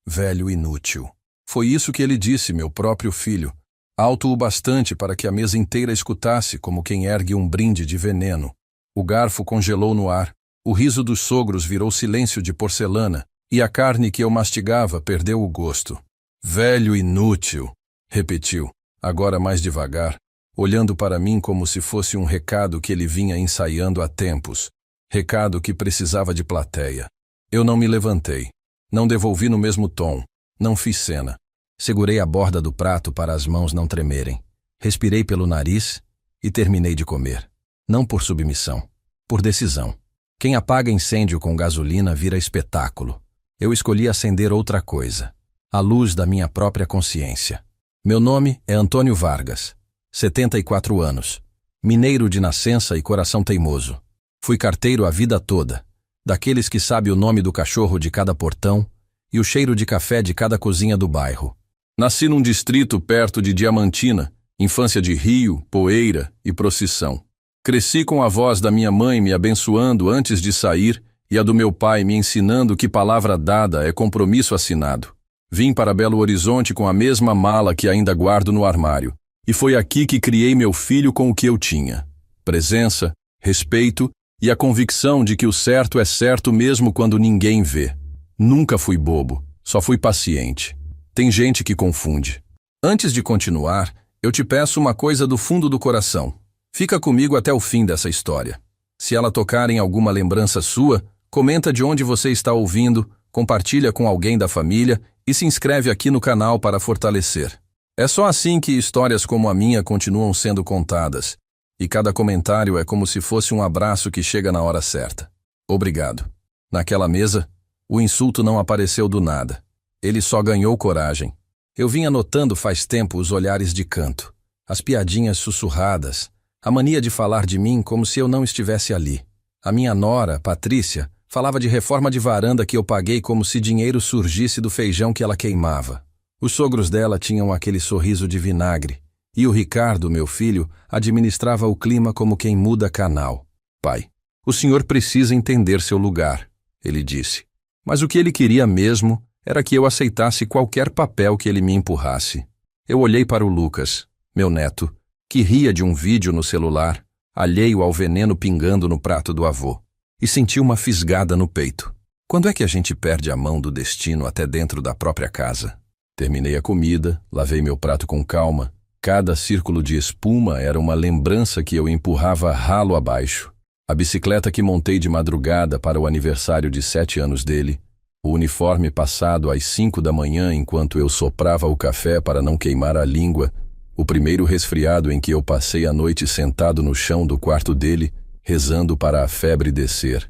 Velho inútil. Foi isso que ele disse, meu próprio filho, alto o bastante para que a mesa inteira escutasse como quem ergue um brinde de veneno. O garfo congelou no ar, o riso dos sogros virou silêncio de porcelana, e a carne que eu mastigava perdeu o gosto. Velho inútil, repetiu, agora mais devagar, olhando para mim como se fosse um recado que ele vinha ensaiando há tempos. Recado que precisava de plateia. Eu não me levantei. Não devolvi no mesmo tom. Não fiz cena. Segurei a borda do prato para as mãos não tremerem. Respirei pelo nariz e terminei de comer. Não por submissão, por decisão. Quem apaga incêndio com gasolina vira espetáculo. Eu escolhi acender outra coisa. A luz da minha própria consciência. Meu nome é Antônio Vargas. 74 anos. Mineiro de nascença e coração teimoso. Fui carteiro a vida toda, daqueles que sabe o nome do cachorro de cada portão e o cheiro de café de cada cozinha do bairro. Nasci num distrito perto de Diamantina, infância de rio, poeira e procissão. Cresci com a voz da minha mãe me abençoando antes de sair e a do meu pai me ensinando que palavra dada é compromisso assinado. Vim para Belo Horizonte com a mesma mala que ainda guardo no armário, e foi aqui que criei meu filho com o que eu tinha. Presença, respeito e a convicção de que o certo é certo mesmo quando ninguém vê. Nunca fui bobo, só fui paciente. Tem gente que confunde. Antes de continuar, eu te peço uma coisa do fundo do coração. Fica comigo até o fim dessa história. Se ela tocar em alguma lembrança sua, comenta de onde você está ouvindo, compartilha com alguém da família e se inscreve aqui no canal para fortalecer. É só assim que histórias como a minha continuam sendo contadas. E cada comentário é como se fosse um abraço que chega na hora certa. Obrigado. Naquela mesa, o insulto não apareceu do nada. Ele só ganhou coragem. Eu vinha notando faz tempo os olhares de canto, as piadinhas sussurradas, a mania de falar de mim como se eu não estivesse ali. A minha nora, Patrícia, falava de reforma de varanda que eu paguei como se dinheiro surgisse do feijão que ela queimava. Os sogros dela tinham aquele sorriso de vinagre. E o Ricardo, meu filho, administrava o clima como quem muda canal. Pai, o senhor precisa entender seu lugar, ele disse. Mas o que ele queria mesmo era que eu aceitasse qualquer papel que ele me empurrasse. Eu olhei para o Lucas, meu neto, que ria de um vídeo no celular, alheio ao veneno pingando no prato do avô, e senti uma fisgada no peito. Quando é que a gente perde a mão do destino até dentro da própria casa? Terminei a comida, lavei meu prato com calma. Cada círculo de espuma era uma lembrança que eu empurrava ralo abaixo. A bicicleta que montei de madrugada para o aniversário de 7 anos dele, o uniforme passado às 5 da manhã enquanto eu soprava o café para não queimar a língua, o primeiro resfriado em que eu passei a noite sentado no chão do quarto dele, rezando para a febre descer.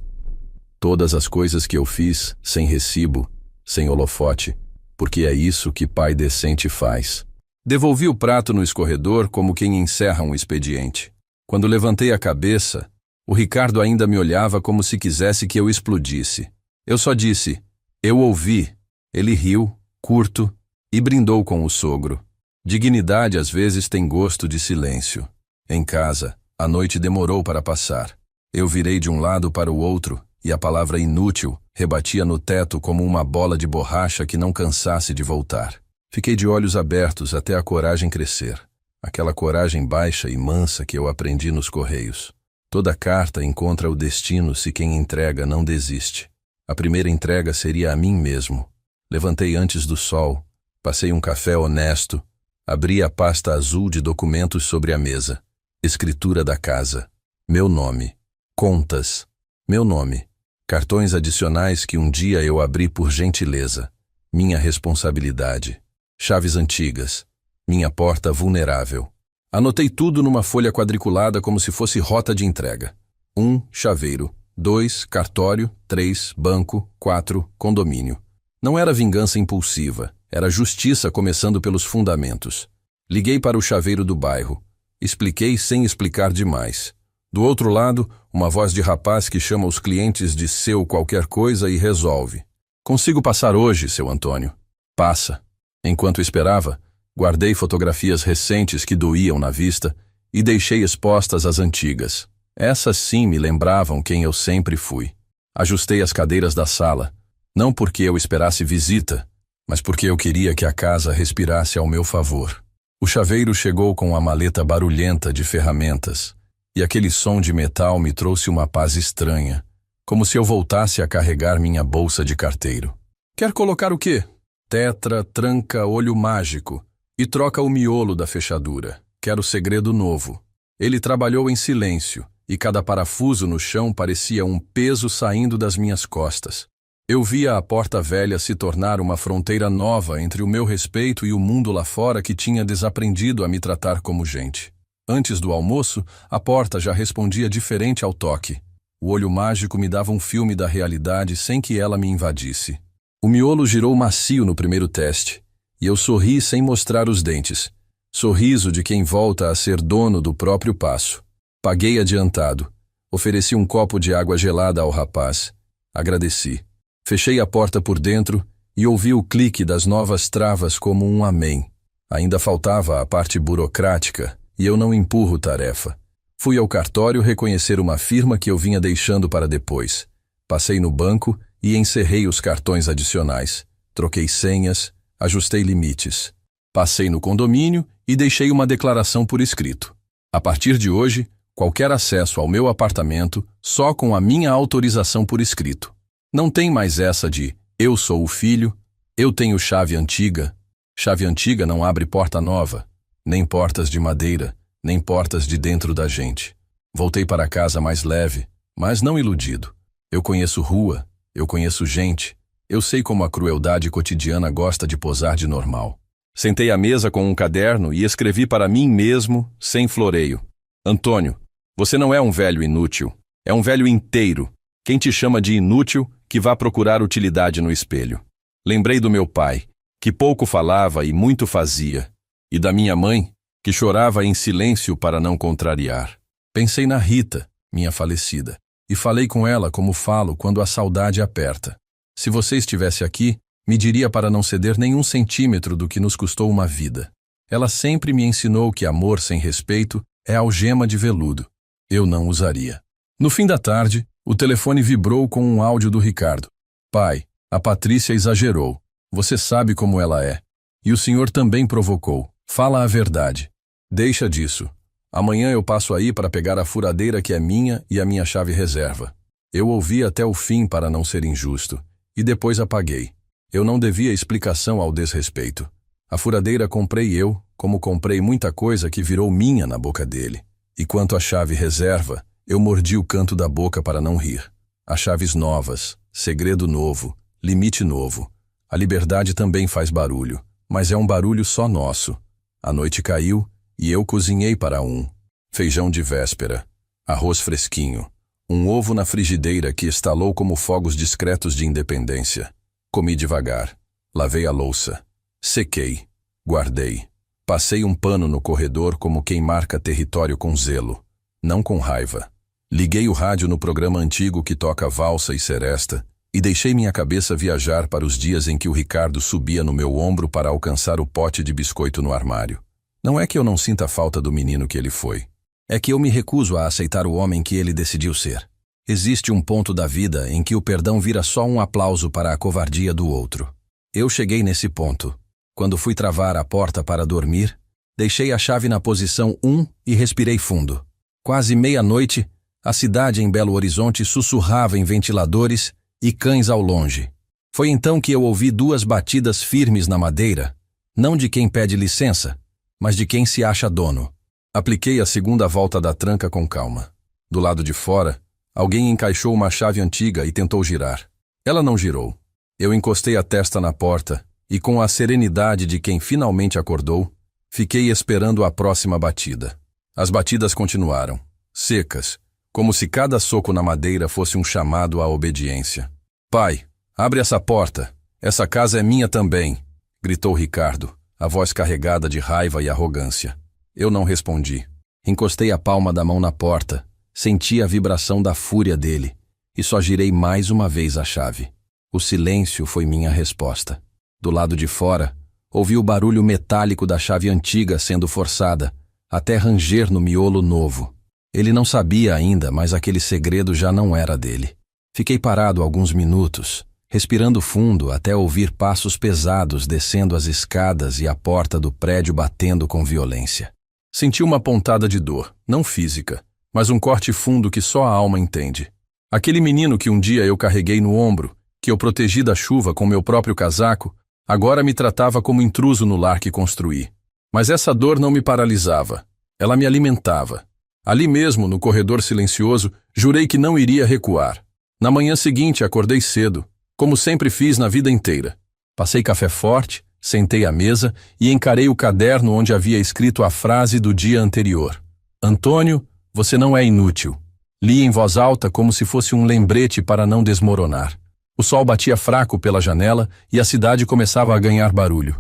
Todas as coisas que eu fiz, sem recibo, sem holofote, porque é isso que pai decente faz. Devolvi o prato no escorredor como quem encerra um expediente. Quando levantei a cabeça, o Ricardo ainda me olhava como se quisesse que eu explodisse. Eu só disse, eu ouvi. Ele riu, curto, e brindou com o sogro. Dignidade às vezes tem gosto de silêncio. Em casa, a noite demorou para passar. Eu virei de um lado para o outro, e a palavra inútil rebatia no teto como uma bola de borracha que não cansasse de voltar. Fiquei de olhos abertos até a coragem crescer. Aquela coragem baixa e mansa que eu aprendi nos Correios. Toda carta encontra o destino se quem entrega não desiste. A primeira entrega seria a mim mesmo. Levantei antes do sol, passei um café honesto, abri a pasta azul de documentos sobre a mesa. Escritura da casa. Meu nome. Contas. Meu nome. Cartões adicionais que um dia eu abri por gentileza. Minha responsabilidade. Chaves antigas. Minha porta vulnerável. Anotei tudo numa folha quadriculada como se fosse rota de entrega. 1, chaveiro. 2, cartório. 3, banco. 4, condomínio. Não era vingança impulsiva. Era justiça começando pelos fundamentos. Liguei para o chaveiro do bairro. Expliquei sem explicar demais. Do outro lado, uma voz de rapaz que chama os clientes de seu qualquer coisa e resolve. Consigo passar hoje, seu Antônio. Passa. Enquanto esperava, guardei fotografias recentes que doíam na vista e deixei expostas as antigas. Essas sim me lembravam quem eu sempre fui. Ajustei as cadeiras da sala, não porque eu esperasse visita, mas porque eu queria que a casa respirasse ao meu favor. O chaveiro chegou com a maleta barulhenta de ferramentas, e aquele som de metal me trouxe uma paz estranha, como se eu voltasse a carregar minha bolsa de carteiro. Quer colocar o quê? Tetra, tranca, olho mágico, e troca o miolo da fechadura. Quero segredo novo. Ele trabalhou em silêncio, e cada parafuso no chão parecia um peso saindo das minhas costas. Eu via a porta velha se tornar uma fronteira nova entre o meu respeito e o mundo lá fora que tinha desaprendido a me tratar como gente. Antes do almoço, a porta já respondia diferente ao toque. O olho mágico me dava um filme da realidade sem que ela me invadisse. O miolo girou macio no primeiro teste, e eu sorri sem mostrar os dentes. Sorriso de quem volta a ser dono do próprio passo. Paguei adiantado. Ofereci um copo de água gelada ao rapaz. Agradeci. Fechei a porta por dentro e ouvi o clique das novas travas como um amém. Ainda faltava a parte burocrática, e eu não empurro tarefa. Fui ao cartório reconhecer uma firma que eu vinha deixando para depois. Passei no banco e encerrei os cartões adicionais. Troquei senhas, ajustei limites. Passei no condomínio e deixei uma declaração por escrito. A partir de hoje, qualquer acesso ao meu apartamento só com a minha autorização por escrito. Não tem mais essa de eu sou o filho, eu tenho chave antiga. Chave antiga não abre porta nova, nem portas de madeira, nem portas de dentro da gente. Voltei para casa mais leve, mas não iludido. Eu conheço rua, eu conheço gente, eu sei como a crueldade cotidiana gosta de posar de normal. Sentei à mesa com um caderno e escrevi para mim mesmo, sem floreio. Antônio, você não é um velho inútil, é um velho inteiro. Quem te chama de inútil, que vá procurar utilidade no espelho. Lembrei do meu pai, que pouco falava e muito fazia, e da minha mãe, que chorava em silêncio para não contrariar. Pensei na Rita, minha falecida, e falei com ela como falo quando a saudade aperta. Se você estivesse aqui, me diria para não ceder nenhum centímetro do que nos custou uma vida. Ela sempre me ensinou que amor sem respeito é algema de veludo. Eu não usaria. No fim da tarde, o telefone vibrou com um áudio do Ricardo. Pai, a Patrícia exagerou. Você sabe como ela é. E o senhor também provocou. Fala a verdade. Deixa disso. Amanhã eu passo aí para pegar a furadeira que é minha e a minha chave reserva. Eu ouvi até o fim para não ser injusto. E depois apaguei. Eu não devia explicação ao desrespeito. A furadeira comprei eu, como comprei muita coisa que virou minha na boca dele. E quanto à chave reserva, eu mordi o canto da boca para não rir. Há chaves novas, segredo novo, limite novo. A liberdade também faz barulho, mas é um barulho só nosso. A noite caiu e eu cozinhei para um. Feijão de véspera, arroz fresquinho, um ovo na frigideira que estalou como fogos discretos de independência. Comi devagar, lavei a louça, sequei, guardei. Passei um pano no corredor como quem marca território com zelo, não com raiva. Liguei o rádio no programa antigo que toca valsa e seresta e deixei minha cabeça viajar para os dias em que o Ricardo subia no meu ombro para alcançar o pote de biscoito no armário. Não é que eu não sinta falta do menino que ele foi. É que eu me recuso a aceitar o homem que ele decidiu ser. Existe um ponto da vida em que o perdão vira só um aplauso para a covardia do outro. Eu cheguei nesse ponto. Quando fui travar a porta para dormir, deixei a chave na posição 1 e respirei fundo. Quase meia-noite, a cidade em Belo Horizonte sussurrava em ventiladores e cães ao longe. Foi então que eu ouvi 2 batidas firmes na madeira, não de quem pede licença, mas de quem se acha dono. Apliquei a segunda volta da tranca com calma. Do lado de fora, alguém encaixou uma chave antiga e tentou girar. Ela não girou. Eu encostei a testa na porta e, com a serenidade de quem finalmente acordou, fiquei esperando a próxima batida. As batidas continuaram, secas, como se cada soco na madeira fosse um chamado à obediência. Pai, abre essa porta. Essa casa é minha também, gritou Ricardo, a voz carregada de raiva e arrogância. Eu não respondi. Encostei a palma da mão na porta, senti a vibração da fúria dele e só girei mais uma vez a chave. O silêncio foi minha resposta. Do lado de fora, ouvi o barulho metálico da chave antiga sendo forçada, até ranger no miolo novo. Ele não sabia ainda, mas aquele segredo já não era dele. Fiquei parado alguns minutos, respirando fundo até ouvir passos pesados descendo as escadas e a porta do prédio batendo com violência. Senti uma pontada de dor, não física, mas um corte fundo que só a alma entende. Aquele menino que um dia eu carreguei no ombro, que eu protegi da chuva com meu próprio casaco, agora me tratava como intruso no lar que construí. Mas essa dor não me paralisava, ela me alimentava. Ali mesmo, no corredor silencioso, jurei que não iria recuar. Na manhã seguinte, acordei cedo, como sempre fiz na vida inteira. Passei café forte, sentei à mesa e encarei o caderno onde havia escrito a frase do dia anterior. Antônio, você não é inútil. Li em voz alta como se fosse um lembrete para não desmoronar. O sol batia fraco pela janela e a cidade começava a ganhar barulho.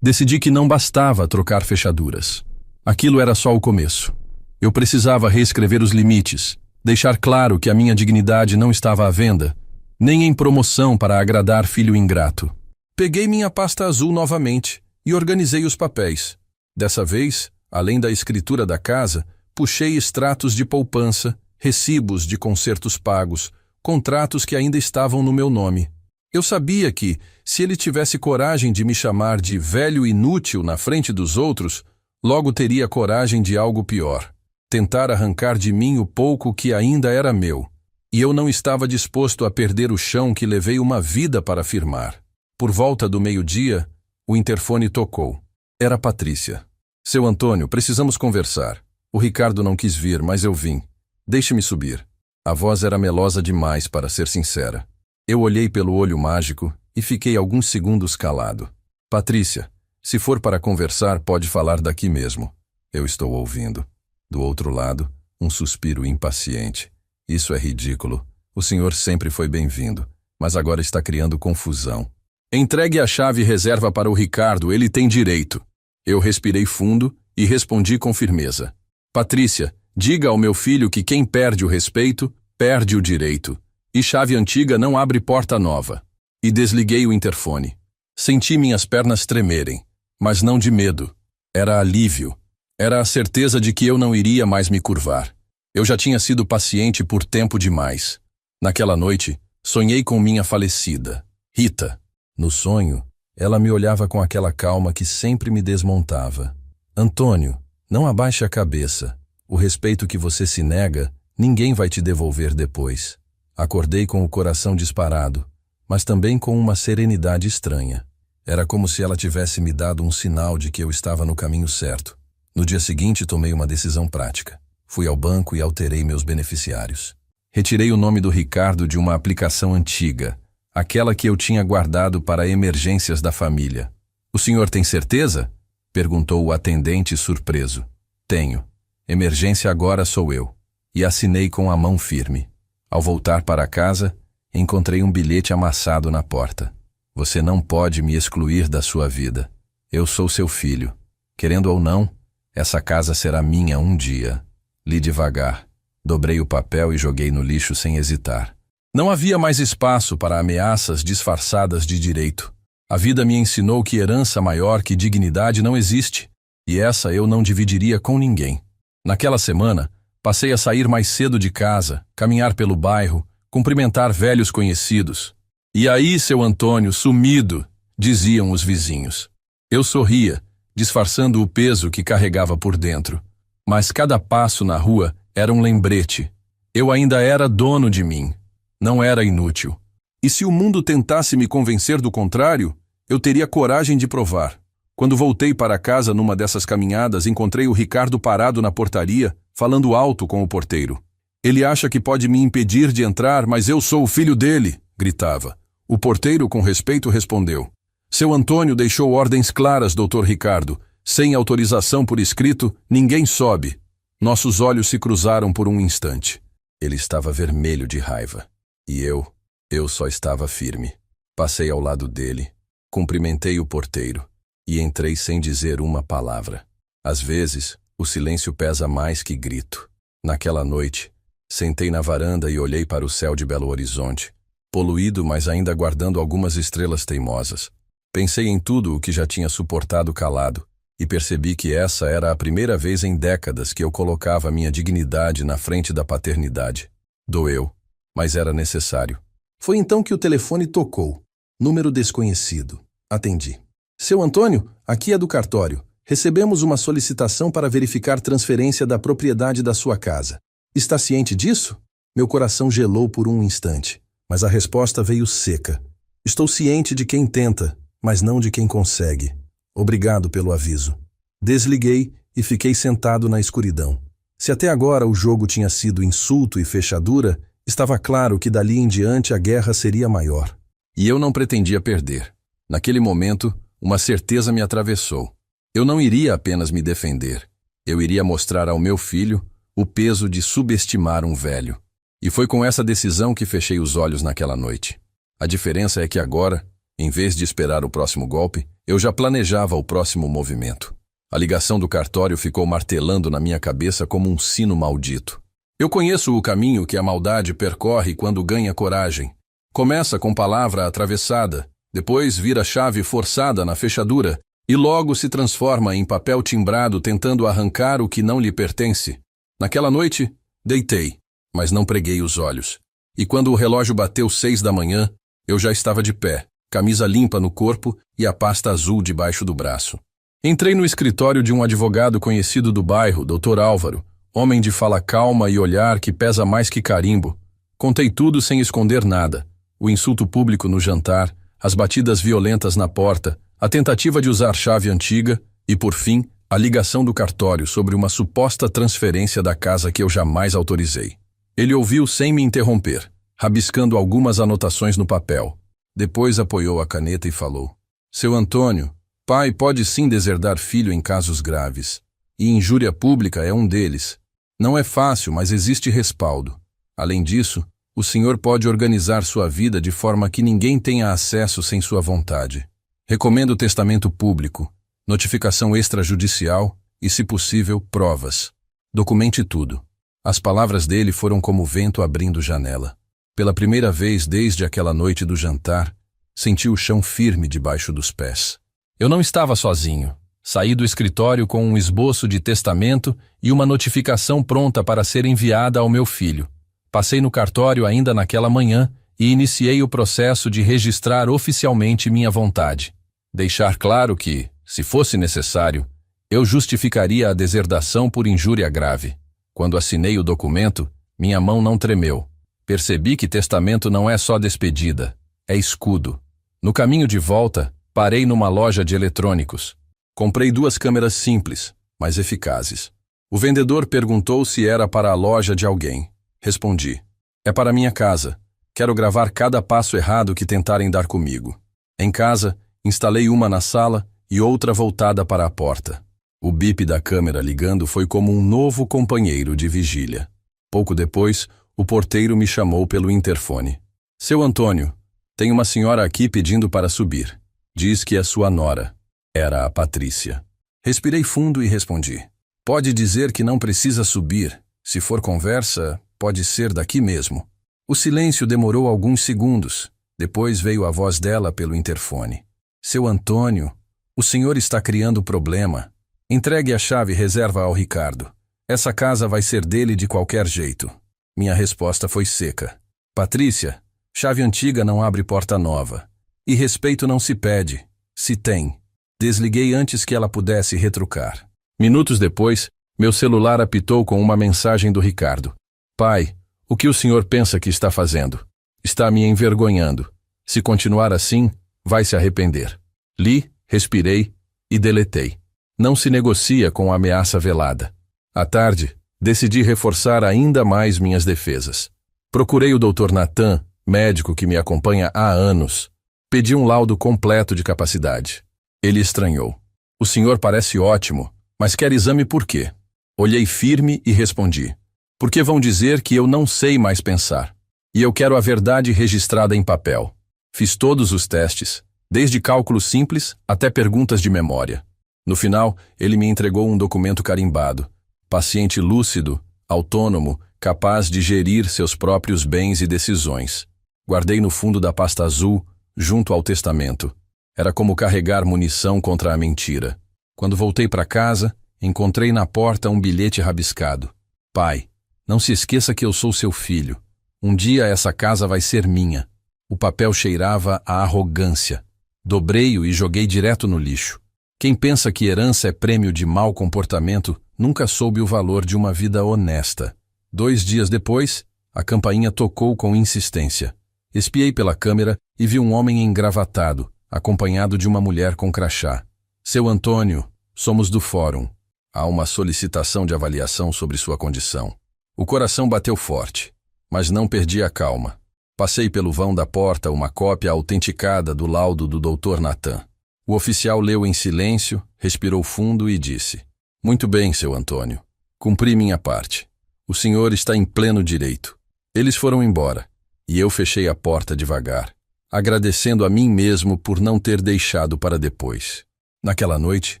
Decidi que não bastava trocar fechaduras. Aquilo era só o começo. Eu precisava reescrever os limites, deixar claro que a minha dignidade não estava à venda, nem em promoção para agradar filho ingrato. Peguei minha pasta azul novamente e organizei os papéis. Dessa vez, além da escritura da casa, puxei extratos de poupança, recibos de consertos pagos, contratos que ainda estavam no meu nome. Eu sabia que, se ele tivesse coragem de me chamar de velho inútil na frente dos outros, logo teria coragem de algo pior. Tentar arrancar de mim o pouco que ainda era meu. E eu não estava disposto a perder o chão que levei uma vida para firmar. Por volta do meio-dia, o interfone tocou. Era Patrícia. Seu Antônio, precisamos conversar. O Ricardo não quis vir, mas eu vim. Deixe-me subir. A voz era melosa demais para ser sincera. Eu olhei pelo olho mágico e fiquei alguns segundos calado. Patrícia, se for para conversar, pode falar daqui mesmo. Eu estou ouvindo. Do outro lado, um suspiro impaciente. Isso é ridículo. O senhor sempre foi bem-vindo, mas agora está criando confusão. Entregue a chave e reserva para o Ricardo, ele tem direito. Eu respirei fundo e respondi com firmeza. Patrícia, diga ao meu filho que quem perde o respeito, perde o direito. E chave antiga não abre porta nova. E desliguei o interfone. Senti minhas pernas tremerem, mas não de medo. Era alívio. Era a certeza de que eu não iria mais me curvar. Eu já tinha sido paciente por tempo demais. Naquela noite, sonhei com minha falecida, Rita. No sonho, ela me olhava com aquela calma que sempre me desmontava. Antônio, não abaixe a cabeça. O respeito que você se nega, ninguém vai te devolver depois. Acordei com o coração disparado, mas também com uma serenidade estranha. Era como se ela tivesse me dado um sinal de que eu estava no caminho certo. No dia seguinte, tomei uma decisão prática. Fui ao banco e alterei meus beneficiários. Retirei o nome do Ricardo de uma aplicação antiga, aquela que eu tinha guardado para emergências da família. O senhor tem certeza? Perguntou o atendente surpreso. Tenho. Emergência agora sou eu. E assinei com a mão firme. Ao voltar para casa, encontrei um bilhete amassado na porta. Você não pode me excluir da sua vida. Eu sou seu filho. Querendo ou não, essa casa será minha um dia. Li devagar. Dobrei o papel e joguei no lixo sem hesitar. Não havia mais espaço para ameaças disfarçadas de direito. A vida me ensinou que herança maior que dignidade não existe, e essa eu não dividiria com ninguém. Naquela semana, passei a sair mais cedo de casa, caminhar pelo bairro, cumprimentar velhos conhecidos. E aí, seu Antônio, sumido, diziam os vizinhos. Eu sorria, disfarçando o peso que carregava por dentro. Mas cada passo na rua era um lembrete. Eu ainda era dono de mim. Não era inútil. E se o mundo tentasse me convencer do contrário, eu teria coragem de provar. Quando voltei para casa numa dessas caminhadas, encontrei o Ricardo parado na portaria, falando alto com o porteiro. Ele acha que pode me impedir de entrar, mas eu sou o filho dele, gritava. O porteiro, com respeito, respondeu. Seu Antônio deixou ordens claras, doutor Ricardo. Sem autorização por escrito, ninguém sobe. Nossos olhos se cruzaram por um instante. Ele estava vermelho de raiva. E eu só estava firme. Passei ao lado dele, cumprimentei o porteiro e entrei sem dizer uma palavra. Às vezes, o silêncio pesa mais que grito. Naquela noite, sentei na varanda e olhei para o céu de Belo Horizonte, poluído, mas ainda guardando algumas estrelas teimosas. Pensei em tudo o que já tinha suportado calado e percebi que essa era a primeira vez em décadas que eu colocava minha dignidade na frente da paternidade. Doeu, mas era necessário. Foi então que o telefone tocou. Número desconhecido. Atendi. Seu Antônio, aqui é do cartório. Recebemos uma solicitação para verificar transferência da propriedade da sua casa. Está ciente disso? Meu coração gelou por um instante, mas a resposta veio seca. Estou ciente de quem tenta, mas não de quem consegue. Obrigado pelo aviso. Desliguei e fiquei sentado na escuridão. Se até agora o jogo tinha sido insulto e fechadura, estava claro que dali em diante a guerra seria maior. E eu não pretendia perder. Naquele momento, uma certeza me atravessou. Eu não iria apenas me defender. Eu iria mostrar ao meu filho o peso de subestimar um velho. E foi com essa decisão que fechei os olhos naquela noite. A diferença é que agora, em vez de esperar o próximo golpe, eu já planejava o próximo movimento. A ligação do cartório ficou martelando na minha cabeça como um sino maldito. Eu conheço o caminho que a maldade percorre quando ganha coragem. Começa com palavra atravessada, depois vira chave forçada na fechadura e logo se transforma em papel timbrado tentando arrancar o que não lhe pertence. Naquela noite, deitei, mas não preguei os olhos. E quando o relógio bateu 6 da manhã, eu já estava de pé, camisa limpa no corpo e a pasta azul debaixo do braço. Entrei no escritório de um advogado conhecido do bairro, Dr. Álvaro, homem de fala calma e olhar que pesa mais que carimbo. Contei tudo sem esconder nada. O insulto público no jantar, as batidas violentas na porta, a tentativa de usar chave antiga e, por fim, a ligação do cartório sobre uma suposta transferência da casa que eu jamais autorizei. Ele ouviu sem me interromper, rabiscando algumas anotações no papel. Depois apoiou a caneta e falou: Seu Antônio, pai pode sim deserdar filho em casos graves. E injúria pública é um deles. Não é fácil, mas existe respaldo. Além disso, o senhor pode organizar sua vida de forma que ninguém tenha acesso sem sua vontade. Recomendo testamento público, notificação extrajudicial e, se possível, provas. Documente tudo. As palavras dele foram como vento abrindo janela. Pela primeira vez desde aquela noite do jantar, senti o chão firme debaixo dos pés. Eu não estava sozinho. Saí do escritório com um esboço de testamento e uma notificação pronta para ser enviada ao meu filho. Passei no cartório ainda naquela manhã e iniciei o processo de registrar oficialmente minha vontade. Deixar claro que, se fosse necessário, eu justificaria a deserdação por injúria grave. Quando assinei o documento, minha mão não tremeu. Percebi que testamento não é só despedida, é escudo. No caminho de volta, parei numa loja de eletrônicos. Comprei 2 câmeras simples, mas eficazes. O vendedor perguntou se era para a loja de alguém. Respondi: é para minha casa. Quero gravar cada passo errado que tentarem dar comigo. Em casa, instalei uma na sala e outra voltada para a porta. O bip da câmera ligando foi como um novo companheiro de vigília. Pouco depois, o porteiro me chamou pelo interfone. Seu Antônio, tem uma senhora aqui pedindo para subir. Diz que é sua nora. Era a Patrícia. Respirei fundo e respondi: pode dizer que não precisa subir. Se for conversa, pode ser daqui mesmo. O silêncio demorou alguns segundos. Depois veio a voz dela pelo interfone. Seu Antônio, o senhor está criando problema. Entregue a chave e reserva ao Ricardo. Essa casa vai ser dele de qualquer jeito. Minha resposta foi seca. Patrícia, chave antiga não abre porta nova. E respeito não se pede, se tem. Desliguei antes que ela pudesse retrucar. Minutos depois, meu celular apitou com uma mensagem do Ricardo. Pai, o que o senhor pensa que está fazendo? Está me envergonhando. Se continuar assim, vai se arrepender. Li, respirei e deletei. Não se negocia com ameaça velada. À tarde, decidi reforçar ainda mais minhas defesas. Procurei o Dr. Natan, médico que me acompanha há anos. Pedi um laudo completo de capacidade. Ele estranhou. O senhor parece ótimo, mas quer exame por quê? Olhei firme e respondi: porque vão dizer que eu não sei mais pensar. E eu quero a verdade registrada em papel. Fiz todos os testes, desde cálculos simples até perguntas de memória. No final, ele me entregou um documento carimbado. Paciente lúcido, autônomo, capaz de gerir seus próprios bens e decisões. Guardei no fundo da pasta azul, junto ao testamento. Era como carregar munição contra a mentira. Quando voltei para casa, encontrei na porta um bilhete rabiscado. Pai, não se esqueça que eu sou seu filho. Um dia essa casa vai ser minha. O papel cheirava a arrogância. Dobrei-o e joguei direto no lixo. Quem pensa que herança é prêmio de mau comportamento nunca soube o valor de uma vida honesta. 2 dias depois, a campainha tocou com insistência. Espiei pela câmera e vi um homem engravatado, acompanhado de uma mulher com crachá. Seu Antônio, somos do fórum. Há uma solicitação de avaliação sobre sua condição. O coração bateu forte, mas não perdi a calma. Passei pelo vão da porta uma cópia autenticada do laudo do Dr. Natan. O oficial leu em silêncio, respirou fundo e disse: Muito bem, seu Antônio. Cumpri minha parte. O senhor está em pleno direito. Eles foram embora, e eu fechei a porta devagar, agradecendo a mim mesmo por não ter deixado para depois. Naquela noite,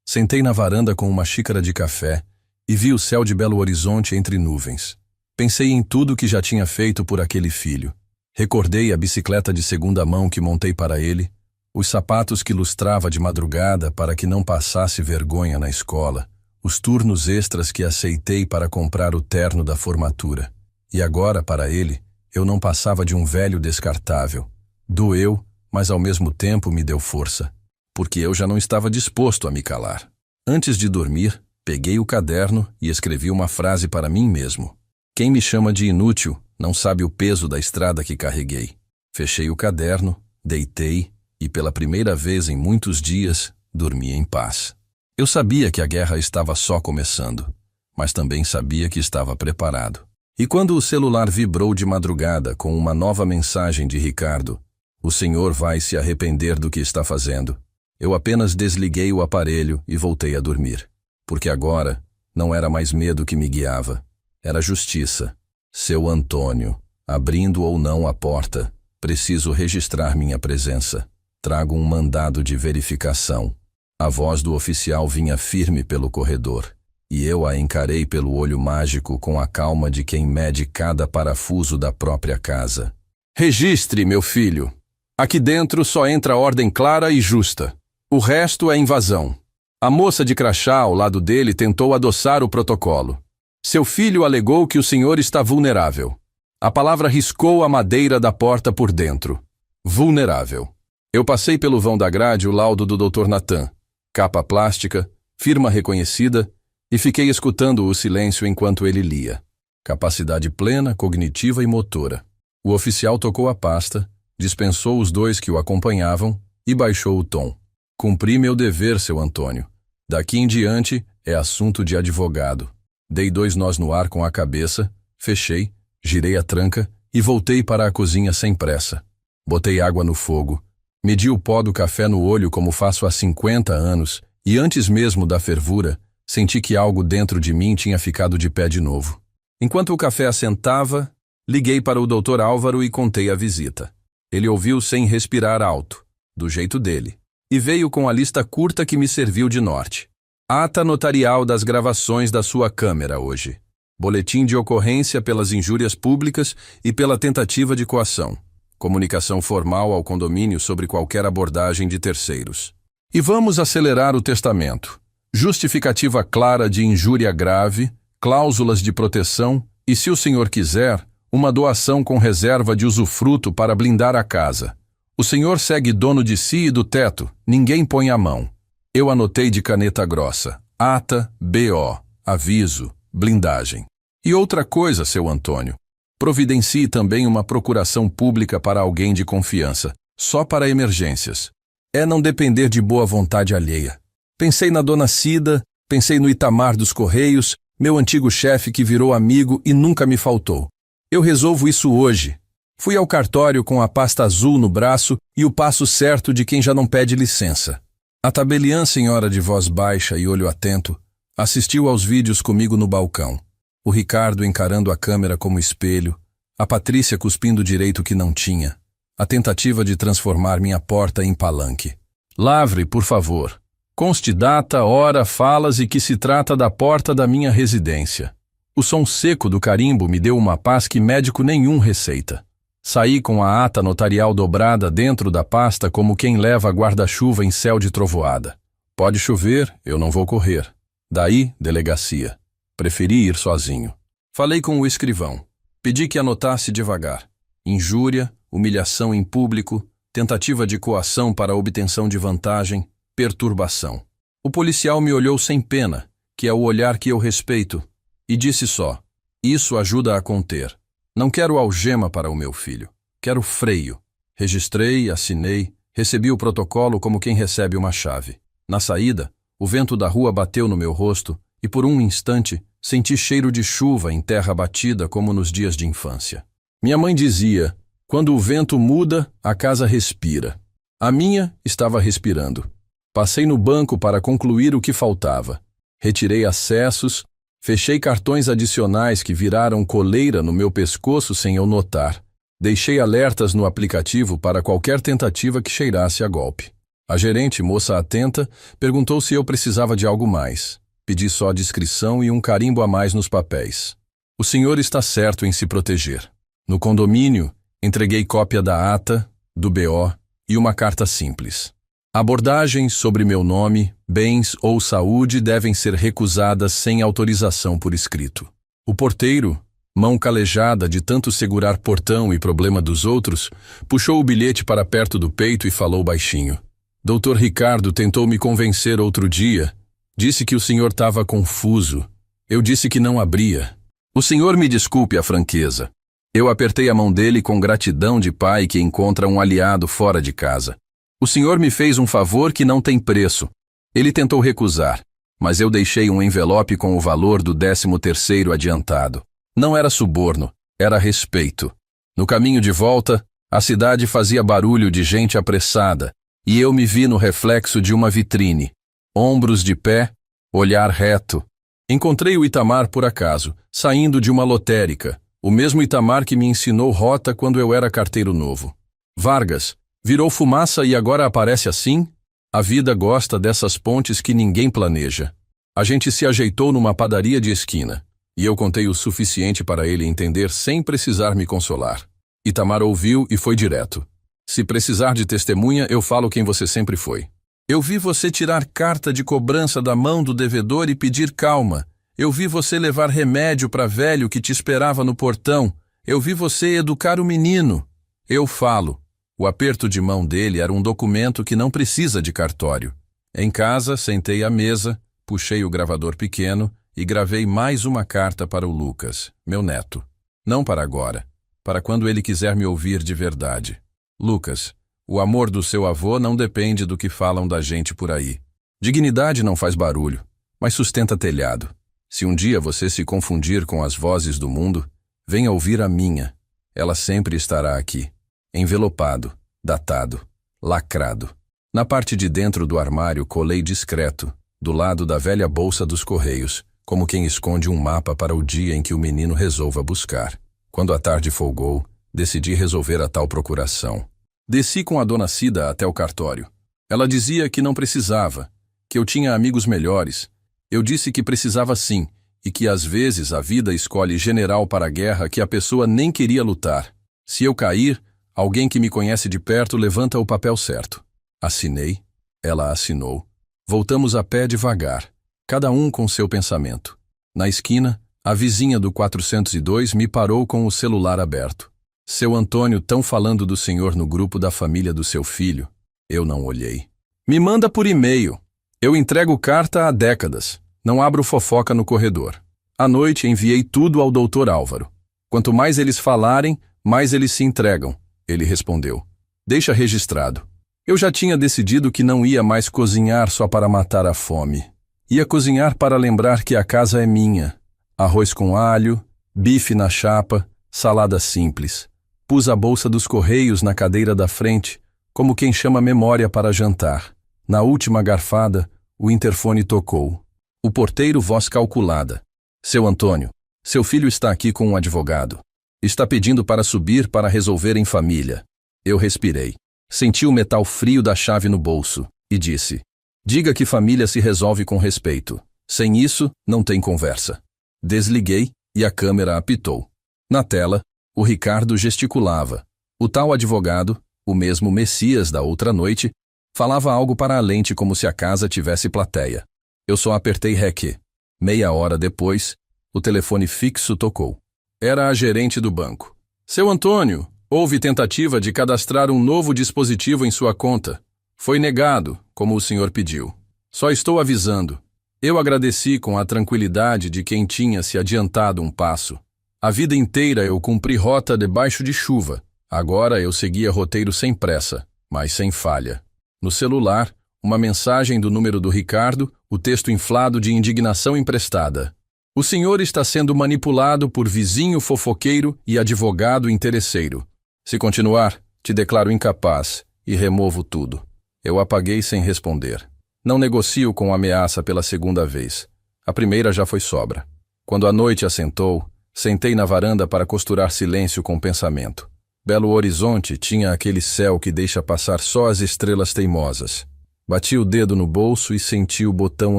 sentei na varanda com uma xícara de café e vi o céu de Belo Horizonte entre nuvens. Pensei em tudo que já tinha feito por aquele filho. Recordei a bicicleta de segunda mão que montei para ele, os sapatos que lustrava de madrugada para que não passasse vergonha na escola, os turnos extras que aceitei para comprar o terno da formatura. E agora, para ele, eu não passava de um velho descartável. Doeu, mas ao mesmo tempo me deu força, porque eu já não estava disposto a me calar. Antes de dormir, peguei o caderno e escrevi uma frase para mim mesmo. Quem me chama de inútil não sabe o peso da estrada que carreguei. Fechei o caderno, deitei e, pela primeira vez em muitos dias, dormi em paz. Eu sabia que a guerra estava só começando, mas também sabia que estava preparado. E quando o celular vibrou de madrugada com uma nova mensagem de Ricardo, o senhor vai se arrepender do que está fazendo, eu apenas desliguei o aparelho e voltei a dormir. Porque agora não era mais medo que me guiava, era justiça. Seu Antônio, abrindo ou não a porta, preciso registrar minha presença. Trago um mandado de verificação. A voz do oficial vinha firme pelo corredor, e eu a encarei pelo olho mágico com a calma de quem mede cada parafuso da própria casa. Registre, meu filho. Aqui dentro só entra ordem clara e justa. O resto é invasão. A moça de crachá ao lado dele tentou adoçar o protocolo. Seu filho alegou que o senhor está vulnerável. A palavra riscou a madeira da porta por dentro. Vulnerável. Eu passei pelo vão da grade o laudo do Dr. Natan, capa plástica, firma reconhecida, e fiquei escutando o silêncio enquanto ele lia. Capacidade plena, cognitiva e motora. O oficial tocou a pasta, dispensou os 2 que o acompanhavam e baixou o tom. Cumpri meu dever, seu Antônio. Daqui em diante é assunto de advogado. Dei 2 nós no ar com a cabeça, fechei, girei a tranca e voltei para a cozinha sem pressa. Botei água no fogo. Medi o pó do café no olho como faço há 50 anos e antes mesmo da fervura, senti que algo dentro de mim tinha ficado de pé de novo. Enquanto o café assentava, liguei para o Dr. Álvaro e contei a visita. Ele ouviu sem respirar alto, do jeito dele, e veio com a lista curta que me serviu de norte. Ata notarial das gravações da sua câmera hoje. Boletim de ocorrência pelas injúrias públicas e pela tentativa de coação. Comunicação formal ao condomínio sobre qualquer abordagem de terceiros. E vamos acelerar o testamento. Justificativa clara de injúria grave, cláusulas de proteção e, se o senhor quiser, uma doação com reserva de usufruto para blindar a casa. O senhor segue dono de si e do teto, ninguém põe a mão. Eu anotei de caneta grossa. Ata, BO, aviso, blindagem. E outra coisa, seu Antônio. Providencie também uma procuração pública para alguém de confiança, só para emergências. É não depender de boa vontade alheia. Pensei na dona Cida, pensei no Itamar dos Correios, meu antigo chefe que virou amigo e nunca me faltou. Eu resolvo isso hoje. Fui ao cartório com a pasta azul no braço e o passo certo de quem já não pede licença. A tabeliã senhora de voz baixa e olho atento assistiu aos vídeos comigo no balcão. O Ricardo encarando a câmera como espelho, a Patrícia cuspindo direito que não tinha, a tentativa de transformar minha porta em palanque. Lavre, por favor. Conste data, hora, falas e que se trata da porta da minha residência. O som seco do carimbo me deu uma paz que médico nenhum receita. Saí com a ata notarial dobrada dentro da pasta como quem leva guarda-chuva em céu de trovoada. Pode chover, eu não vou correr. Daí, delegacia. Preferi ir sozinho. Falei com o escrivão. Pedi que anotasse devagar. Injúria, humilhação em público, tentativa de coação para a obtenção de vantagem, perturbação. O policial me olhou sem pena, que é o olhar que eu respeito, e disse só: isso ajuda a conter. Não quero algema para o meu filho. Quero freio. Registrei, assinei, recebi o protocolo como quem recebe uma chave. Na saída, o vento da rua bateu no meu rosto e por um instante senti cheiro de chuva em terra batida como nos dias de infância. Minha mãe dizia: quando o vento muda, a casa respira. A minha estava respirando. Passei no banco para concluir o que faltava. Retirei acessos, fechei cartões adicionais que viraram coleira no meu pescoço sem eu notar. Deixei alertas no aplicativo para qualquer tentativa que cheirasse a golpe. A gerente, moça atenta, perguntou se eu precisava de algo mais. Pedi só discrição e um carimbo a mais nos papéis. O senhor está certo em se proteger. No condomínio, entreguei cópia da ata, do BO e uma carta simples. Abordagens sobre meu nome, bens ou saúde devem ser recusadas sem autorização por escrito. O porteiro, mão calejada de tanto segurar portão e problema dos outros, puxou o bilhete para perto do peito e falou baixinho. Dr. Ricardo tentou me convencer outro dia. Disse que o senhor estava confuso. Eu disse que não abria. O senhor me desculpe a franqueza. Eu apertei a mão dele com gratidão de pai que encontra um aliado fora de casa. O senhor me fez um favor que não tem preço. Ele tentou recusar, mas eu deixei um envelope com o valor do 13º adiantado. Não era suborno, era respeito. No caminho de volta, a cidade fazia barulho de gente apressada, e eu me vi no reflexo de uma vitrine. Ombros de pé, olhar reto. Encontrei o Itamar por acaso, saindo de uma lotérica, o mesmo Itamar que me ensinou rota quando eu era carteiro novo. Vargas, virou fumaça e agora aparece assim? A vida gosta dessas pontes que ninguém planeja. A gente se ajeitou numa padaria de esquina, e eu contei o suficiente para ele entender sem precisar me consolar. Itamar ouviu e foi direto. Se precisar de testemunha, eu falo quem você sempre foi. Eu vi você tirar carta de cobrança da mão do devedor e pedir calma. Eu vi você levar remédio para velho que te esperava no portão. Eu vi você educar o menino. Eu falo. O aperto de mão dele era um documento que não precisa de cartório. Em casa, sentei à mesa, puxei o gravador pequeno e gravei mais uma carta para o Lucas, meu neto. Não para agora, para quando ele quiser me ouvir de verdade. Lucas, o amor do seu avô não depende do que falam da gente por aí. Dignidade não faz barulho, mas sustenta telhado. Se um dia você se confundir com as vozes do mundo, venha ouvir a minha. Ela sempre estará aqui. Envelopado, datado, lacrado. Na parte de dentro do armário colei discreto, do lado da velha bolsa dos correios, como quem esconde um mapa para o dia em que o menino resolva buscar. Quando a tarde folgou, decidi resolver a tal procuração. Desci com a dona Cida até o cartório. Ela dizia que não precisava, que eu tinha amigos melhores. Eu disse que precisava sim, e que às vezes a vida escolhe general para a guerra que a pessoa nem queria lutar. Se eu cair, alguém que me conhece de perto levanta o papel certo. Assinei, ela assinou. Voltamos a pé devagar, cada um com seu pensamento. Na esquina, a vizinha do 402 me parou com o celular aberto. Seu Antônio tão falando do senhor no grupo da família do seu filho. Eu não olhei. Me manda por e-mail. Eu entrego carta há décadas. Não abro fofoca no corredor. À noite enviei tudo ao Dr. Álvaro. Quanto mais eles falarem, mais eles se entregam. Ele respondeu. Deixa registrado. Eu já tinha decidido que não ia mais cozinhar só para matar a fome. Ia cozinhar para lembrar que a casa é minha. Arroz com alho, bife na chapa, salada simples. Pus a bolsa dos correios na cadeira da frente, como quem chama memória para jantar. Na última garfada, o interfone tocou. O porteiro, voz calculada. Seu Antônio, seu filho está aqui com um advogado. Está pedindo para subir para resolver em família. Eu respirei. Senti o metal frio da chave no bolso e disse: diga que família se resolve com respeito. Sem isso, não tem conversa. Desliguei e a câmera apitou. Na tela, o Ricardo gesticulava. O tal advogado, o mesmo Messias da outra noite, falava algo para a lente como se a casa tivesse plateia. Eu só apertei REC. Meia hora depois, o telefone fixo tocou. Era a gerente do banco. Seu Antônio, Houve tentativa de cadastrar um novo dispositivo em sua conta. Foi negado, como o senhor pediu. Só estou avisando. Eu agradeci com a tranquilidade de quem tinha se adiantado um passo. A vida inteira eu cumpri rota debaixo de chuva. Agora eu seguia roteiro sem pressa, mas sem falha. No celular, uma mensagem do número do Ricardo, o texto inflado de indignação emprestada. O senhor está sendo manipulado por vizinho fofoqueiro e advogado interesseiro. Se continuar, te declaro incapaz e removo tudo. Eu apaguei sem responder. Não negocio com ameaça pela segunda vez. A primeira já foi sobra. Quando a noite assentou, sentei na varanda para costurar silêncio com o pensamento. Belo Horizonte tinha aquele céu que deixa passar só as estrelas teimosas. Bati o dedo no bolso e senti o botão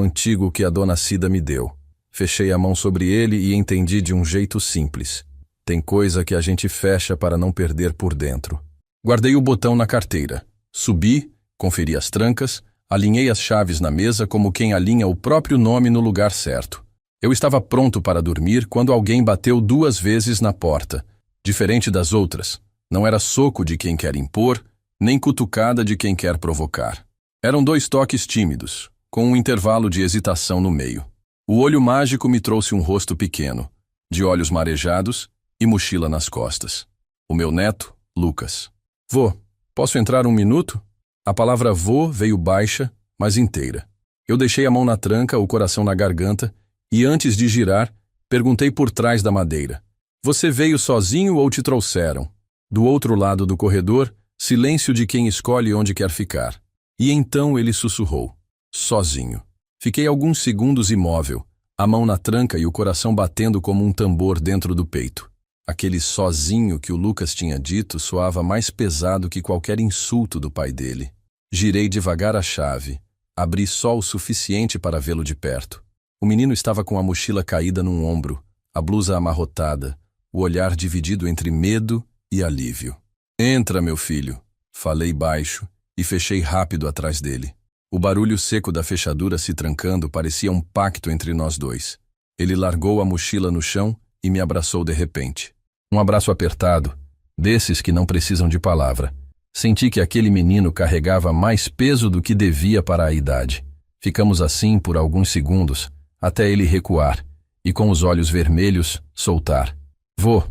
antigo que a dona Cida me deu. Fechei a mão sobre ele e entendi de um jeito simples. Tem coisa que a gente fecha para não perder por dentro. Guardei o botão na carteira. Subi, conferi as trancas, alinhei as chaves na mesa como quem alinha o próprio nome no lugar certo. Eu estava pronto para dormir quando alguém bateu 2 vezes na porta. Diferente das outras, não era soco de quem quer impor, nem cutucada de quem quer provocar. Eram 2 toques tímidos, com um intervalo de hesitação no meio. O olho mágico me trouxe um rosto pequeno, de olhos marejados e mochila nas costas. O meu neto, Lucas. Vô, posso entrar 1 minuto? A palavra vô veio baixa, mas inteira. Eu deixei a mão na tranca, o coração na garganta, e antes de girar, perguntei por trás da madeira. Você veio sozinho ou te trouxeram? Do outro lado do corredor, silêncio de quem escolhe onde quer ficar. E então ele sussurrou. Sozinho. Fiquei alguns segundos imóvel, a mão na tranca e o coração batendo como um tambor dentro do peito. Aquele sozinho que o Lucas tinha dito soava mais pesado que qualquer insulto do pai dele. Girei devagar a chave. Abri só o suficiente para vê-lo de perto. O menino estava com a mochila caída num ombro, a blusa amarrotada, o olhar dividido entre medo e alívio. Entra, meu filho, falei baixo e fechei rápido atrás dele. O barulho seco da fechadura se trancando parecia um pacto entre nós dois. Ele largou a mochila no chão e me abraçou de repente. Um abraço apertado, desses que não precisam de palavra. Senti que aquele menino carregava mais peso do que devia para a idade. Ficamos assim por alguns segundos, até ele recuar, e com os olhos vermelhos, soltar. Vô,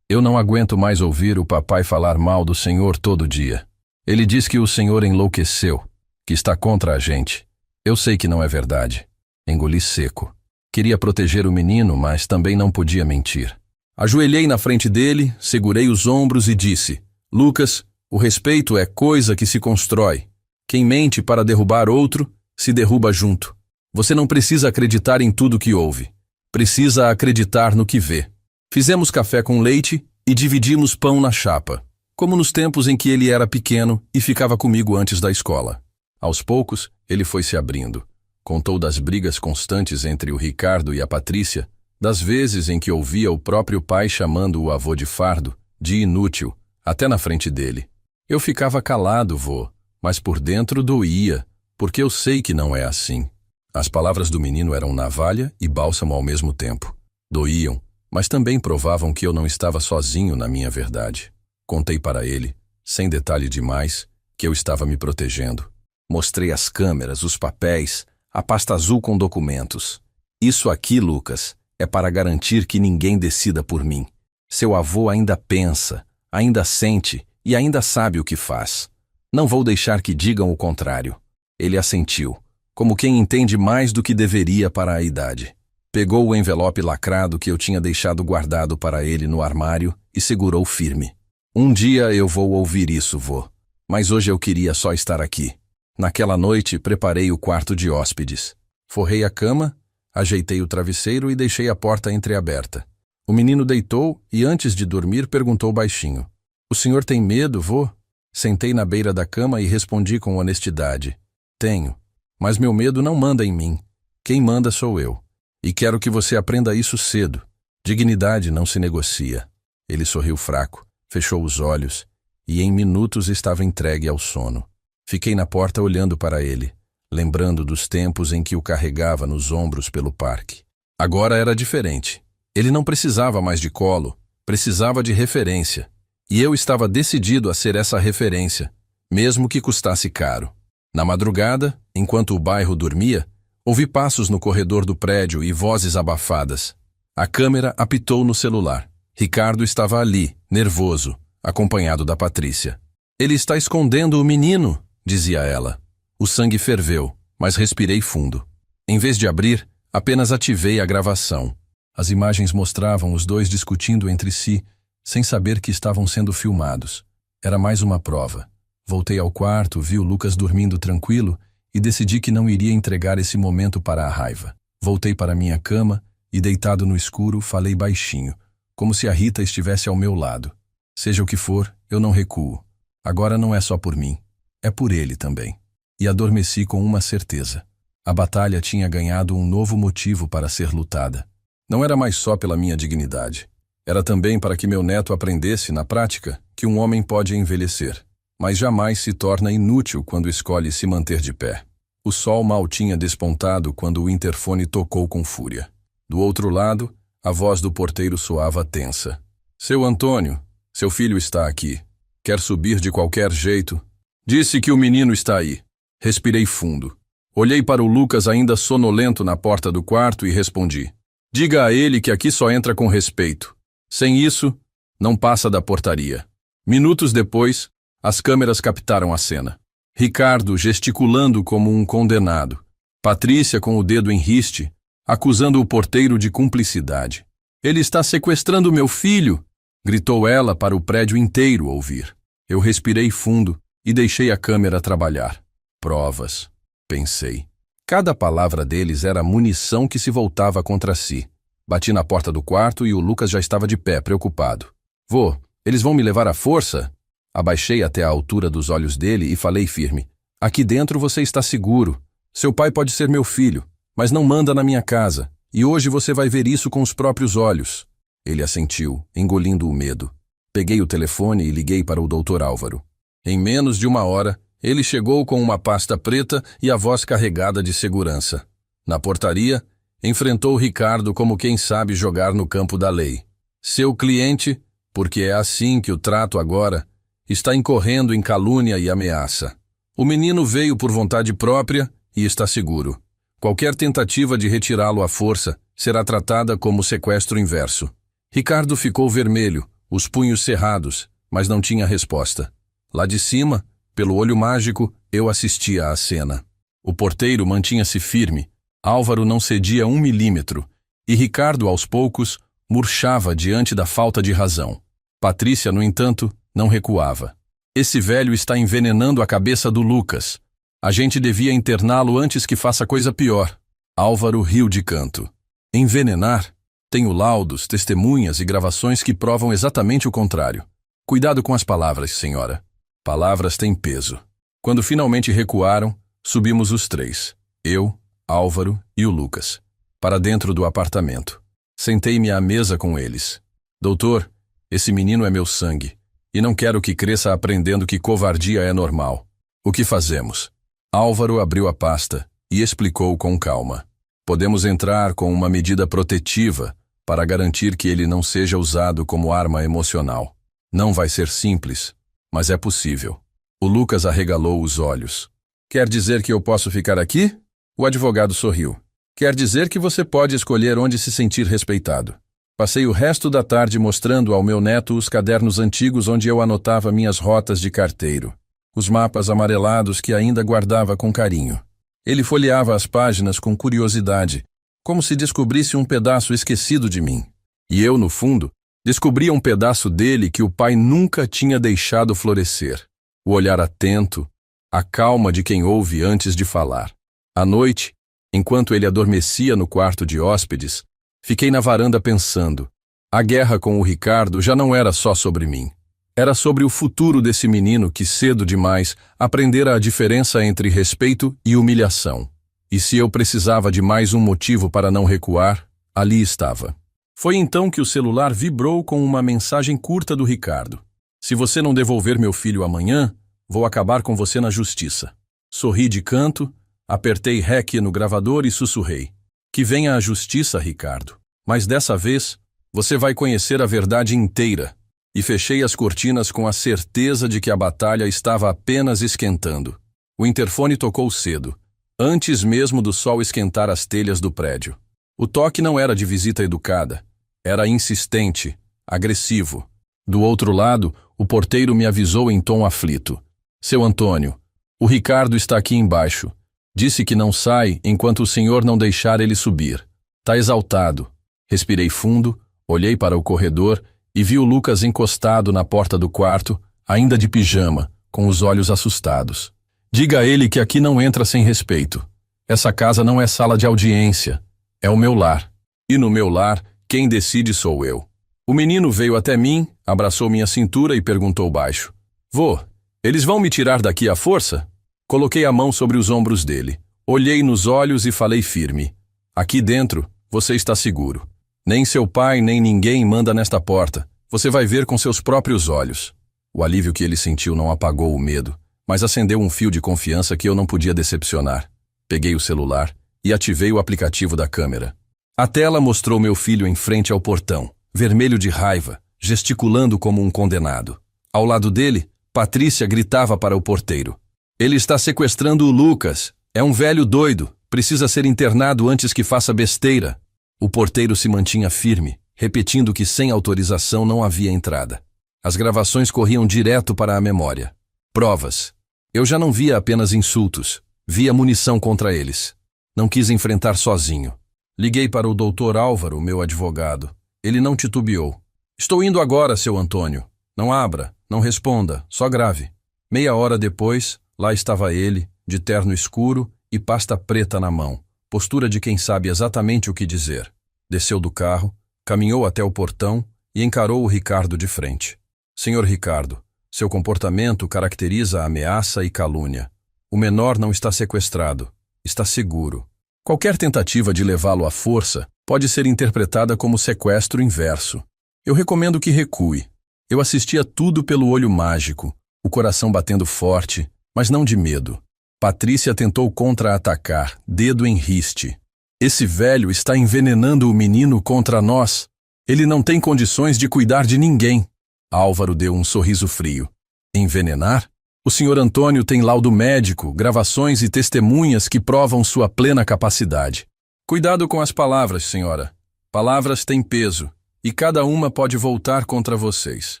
eu não aguento mais ouvir o papai falar mal do senhor todo dia. Ele diz que o senhor enlouqueceu, que está contra a gente. Eu sei que não é verdade. Engoli seco. Queria proteger o menino, mas também não podia mentir. Ajoelhei na frente dele, segurei os ombros e disse: Lucas, o respeito é coisa que se constrói. Quem mente para derrubar outro, se derruba junto. Você não precisa acreditar em tudo que ouve. Precisa acreditar no que vê. Fizemos café com leite e dividimos pão na chapa, como nos tempos em que ele era pequeno e ficava comigo antes da escola. Aos poucos, ele foi se abrindo. Contou das brigas constantes entre o Ricardo e a Patrícia, das vezes em que ouvia o próprio pai chamando o avô de fardo, de inútil, até na frente dele. Eu ficava calado, vô, mas por dentro doía, porque eu sei que não é assim. As palavras do menino eram navalha e bálsamo ao mesmo tempo. Doíam, mas também provavam que eu não estava sozinho na minha verdade. Contei para ele, sem detalhe demais, que eu estava me protegendo. Mostrei as câmeras, os papéis, a pasta azul com documentos. Isso aqui, Lucas, é para garantir que ninguém decida por mim. Seu avô ainda pensa, ainda sente e ainda sabe o que faz. Não vou deixar que digam o contrário. Ele assentiu, como quem entende mais do que deveria para a idade. Pegou o envelope lacrado que eu tinha deixado guardado para ele no armário e segurou firme. Um dia eu vou ouvir isso, vô. Mas hoje eu queria só estar aqui. Naquela noite, preparei o quarto de hóspedes. Forrei a cama, ajeitei o travesseiro e deixei a porta entreaberta. O menino deitou e, antes de dormir, perguntou baixinho. O senhor tem medo, vô? Sentei na beira da cama e respondi com honestidade. Tenho, mas meu medo não manda em mim. Quem manda sou eu. E quero que você aprenda isso cedo. Dignidade não se negocia. Ele sorriu fraco, fechou os olhos e em minutos estava entregue ao sono. Fiquei na porta olhando para ele, lembrando dos tempos em que o carregava nos ombros pelo parque. Agora era diferente. Ele não precisava mais de colo, precisava de referência. E eu estava decidido a ser essa referência, mesmo que custasse caro. Na madrugada, enquanto o bairro dormia, ouvi passos no corredor do prédio e vozes abafadas. A câmera apitou no celular. Ricardo estava ali, nervoso, acompanhado da Patrícia. Ele está escondendo o menino, dizia ela. O sangue ferveu, mas respirei fundo. Em vez de abrir, apenas ativei a gravação. As imagens mostravam os dois discutindo entre si, sem saber que estavam sendo filmados. Era mais uma prova. Voltei ao quarto, vi o Lucas dormindo tranquilo e decidi que não iria entregar esse momento para a raiva. Voltei para minha cama e, deitado no escuro, falei baixinho, como se a Rita estivesse ao meu lado. Seja o que for, eu não recuo. Agora não é só por mim, é por ele também. E adormeci com uma certeza. A batalha tinha ganhado um novo motivo para ser lutada. Não era mais só pela minha dignidade. Era também para que meu neto aprendesse, na prática, que um homem pode envelhecer, mas jamais se torna inútil quando escolhe se manter de pé. O sol mal tinha despontado quando o interfone tocou com fúria. Do outro lado, a voz do porteiro soava tensa. Seu Antônio, seu filho está aqui. Quer subir de qualquer jeito? Disse que o menino está aí. Respirei fundo. Olhei para o Lucas ainda sonolento na porta do quarto e respondi. Diga a ele que aqui só entra com respeito. Sem isso, não passa da portaria. Minutos depois, as câmeras captaram a cena. Ricardo gesticulando como um condenado. Patrícia com o dedo em riste, acusando o porteiro de cumplicidade. Ele está sequestrando meu filho! Gritou ela para o prédio inteiro ouvir. Eu respirei fundo e deixei a câmera trabalhar. Provas, pensei. Cada palavra deles era munição que se voltava contra si. Bati na porta do quarto e o Lucas já estava de pé, preocupado. Vô, eles vão me levar à força? Abaixei até a altura dos olhos dele e falei firme. Aqui dentro você está seguro. Seu pai pode ser meu filho, mas não manda na minha casa. E hoje você vai ver isso com os próprios olhos. Ele assentiu, engolindo o medo. Peguei o telefone e liguei para o Dr. Álvaro. Em menos de uma hora, ele chegou com uma pasta preta e a voz carregada de segurança. Na portaria, enfrentou Ricardo como quem sabe jogar no campo da lei. Seu cliente, porque é assim que o trato agora, está incorrendo em calúnia e ameaça. O menino veio por vontade própria e está seguro. Qualquer tentativa de retirá-lo à força será tratada como sequestro inverso. Ricardo ficou vermelho, os punhos cerrados, mas não tinha resposta. Lá de cima, pelo olho mágico, eu assistia à cena. O porteiro mantinha-se firme, Álvaro não cedia 1 milímetro, e Ricardo, aos poucos, murchava diante da falta de razão. Patrícia, no entanto, não recuava. Esse velho está envenenando a cabeça do Lucas. A gente devia interná-lo antes que faça coisa pior. Álvaro riu de canto. Envenenar? Tenho laudos, testemunhas e gravações que provam exatamente o contrário. Cuidado com as palavras, senhora. Palavras têm peso. Quando finalmente recuaram, subimos os três. Eu, Álvaro e o Lucas. Para dentro do apartamento. Sentei-me à mesa com eles. Doutor, esse menino é meu sangue. E não quero que cresça aprendendo que covardia é normal. O que fazemos? Álvaro abriu a pasta e explicou com calma. Podemos entrar com uma medida protetiva para garantir que ele não seja usado como arma emocional. Não vai ser simples, mas é possível. O Lucas arregalou os olhos. Quer dizer que eu posso ficar aqui? O advogado sorriu. Quer dizer que você pode escolher onde se sentir respeitado. Passei o resto da tarde mostrando ao meu neto os cadernos antigos onde eu anotava minhas rotas de carteiro. Os mapas amarelados que ainda guardava com carinho. Ele folheava as páginas com curiosidade, como se descobrisse um pedaço esquecido de mim. E eu, no fundo, descobria um pedaço dele que o pai nunca tinha deixado florescer. O olhar atento, a calma de quem ouve antes de falar. À noite, enquanto ele adormecia no quarto de hóspedes, fiquei na varanda pensando. A guerra com o Ricardo já não era só sobre mim. Era sobre o futuro desse menino que, cedo demais, aprendera a diferença entre respeito e humilhação. E se eu precisava de mais um motivo para não recuar, ali estava. Foi então que o celular vibrou com uma mensagem curta do Ricardo. Se você não devolver meu filho amanhã, vou acabar com você na justiça. Sorri de canto, apertei REC no gravador e sussurrei. Que venha a justiça, Ricardo. Mas dessa vez, você vai conhecer a verdade inteira. e fechei as cortinas com a certeza de que a batalha estava apenas esquentando. O interfone tocou cedo, antes mesmo do sol esquentar as telhas do prédio. O toque não era de visita educada, era insistente, agressivo. Do outro lado, o porteiro me avisou em tom aflito. Seu Antônio, o Ricardo está aqui embaixo. Disse que não sai enquanto o senhor não deixar ele subir. Tá exaltado. Respirei fundo, olhei para o corredor e vi o Lucas encostado na porta do quarto, ainda de pijama, com os olhos assustados. Diga a ele que aqui não entra sem respeito. Essa casa não é sala de audiência. É o meu lar. E no meu lar, quem decide sou eu. O menino veio até mim, abraçou minha cintura e perguntou baixo. Vô, eles vão me tirar daqui à força? Coloquei a mão sobre os ombros dele. Olhei nos olhos e falei firme. Aqui dentro, você está seguro. Nem seu pai, nem ninguém manda nesta porta. Você vai ver com seus próprios olhos. O alívio que ele sentiu não apagou o medo, mas acendeu um fio de confiança que eu não podia decepcionar. Peguei o celular e ativei o aplicativo da câmera. A tela mostrou meu filho em frente ao portão, vermelho de raiva, gesticulando como um condenado. Ao lado dele, Patrícia gritava para o porteiro. Ele está sequestrando o Lucas. É um velho doido. Precisa ser internado antes que faça besteira. O porteiro se mantinha firme, repetindo que sem autorização não havia entrada. As gravações corriam direto para a memória. Provas. Eu já não via apenas insultos. Via munição contra eles. Não quis enfrentar sozinho. Liguei para o Dr. Álvaro, meu advogado. Ele não titubeou. Estou indo agora, seu Antônio. Não abra, não responda, só grave. Meia hora depois, lá estava ele, de terno escuro e pasta preta na mão. Postura de quem sabe exatamente o que dizer. Desceu do carro, caminhou até o portão e encarou o Ricardo de frente. Senhor Ricardo, seu comportamento caracteriza ameaça e calúnia. O menor não está sequestrado, está seguro. Qualquer tentativa de levá-lo à força pode ser interpretada como sequestro inverso. Eu recomendo que recue. Eu assistia tudo pelo olho mágico, o coração batendo forte, mas não de medo. Patrícia tentou contra-atacar, dedo em riste. Esse velho está envenenando o menino contra nós. Ele não tem condições de cuidar de ninguém. Álvaro deu um sorriso frio. Envenenar? O senhor Antônio tem laudo médico, gravações e testemunhas que provam sua plena capacidade. Cuidado com as palavras, senhora. Palavras têm peso, e cada uma pode voltar contra vocês.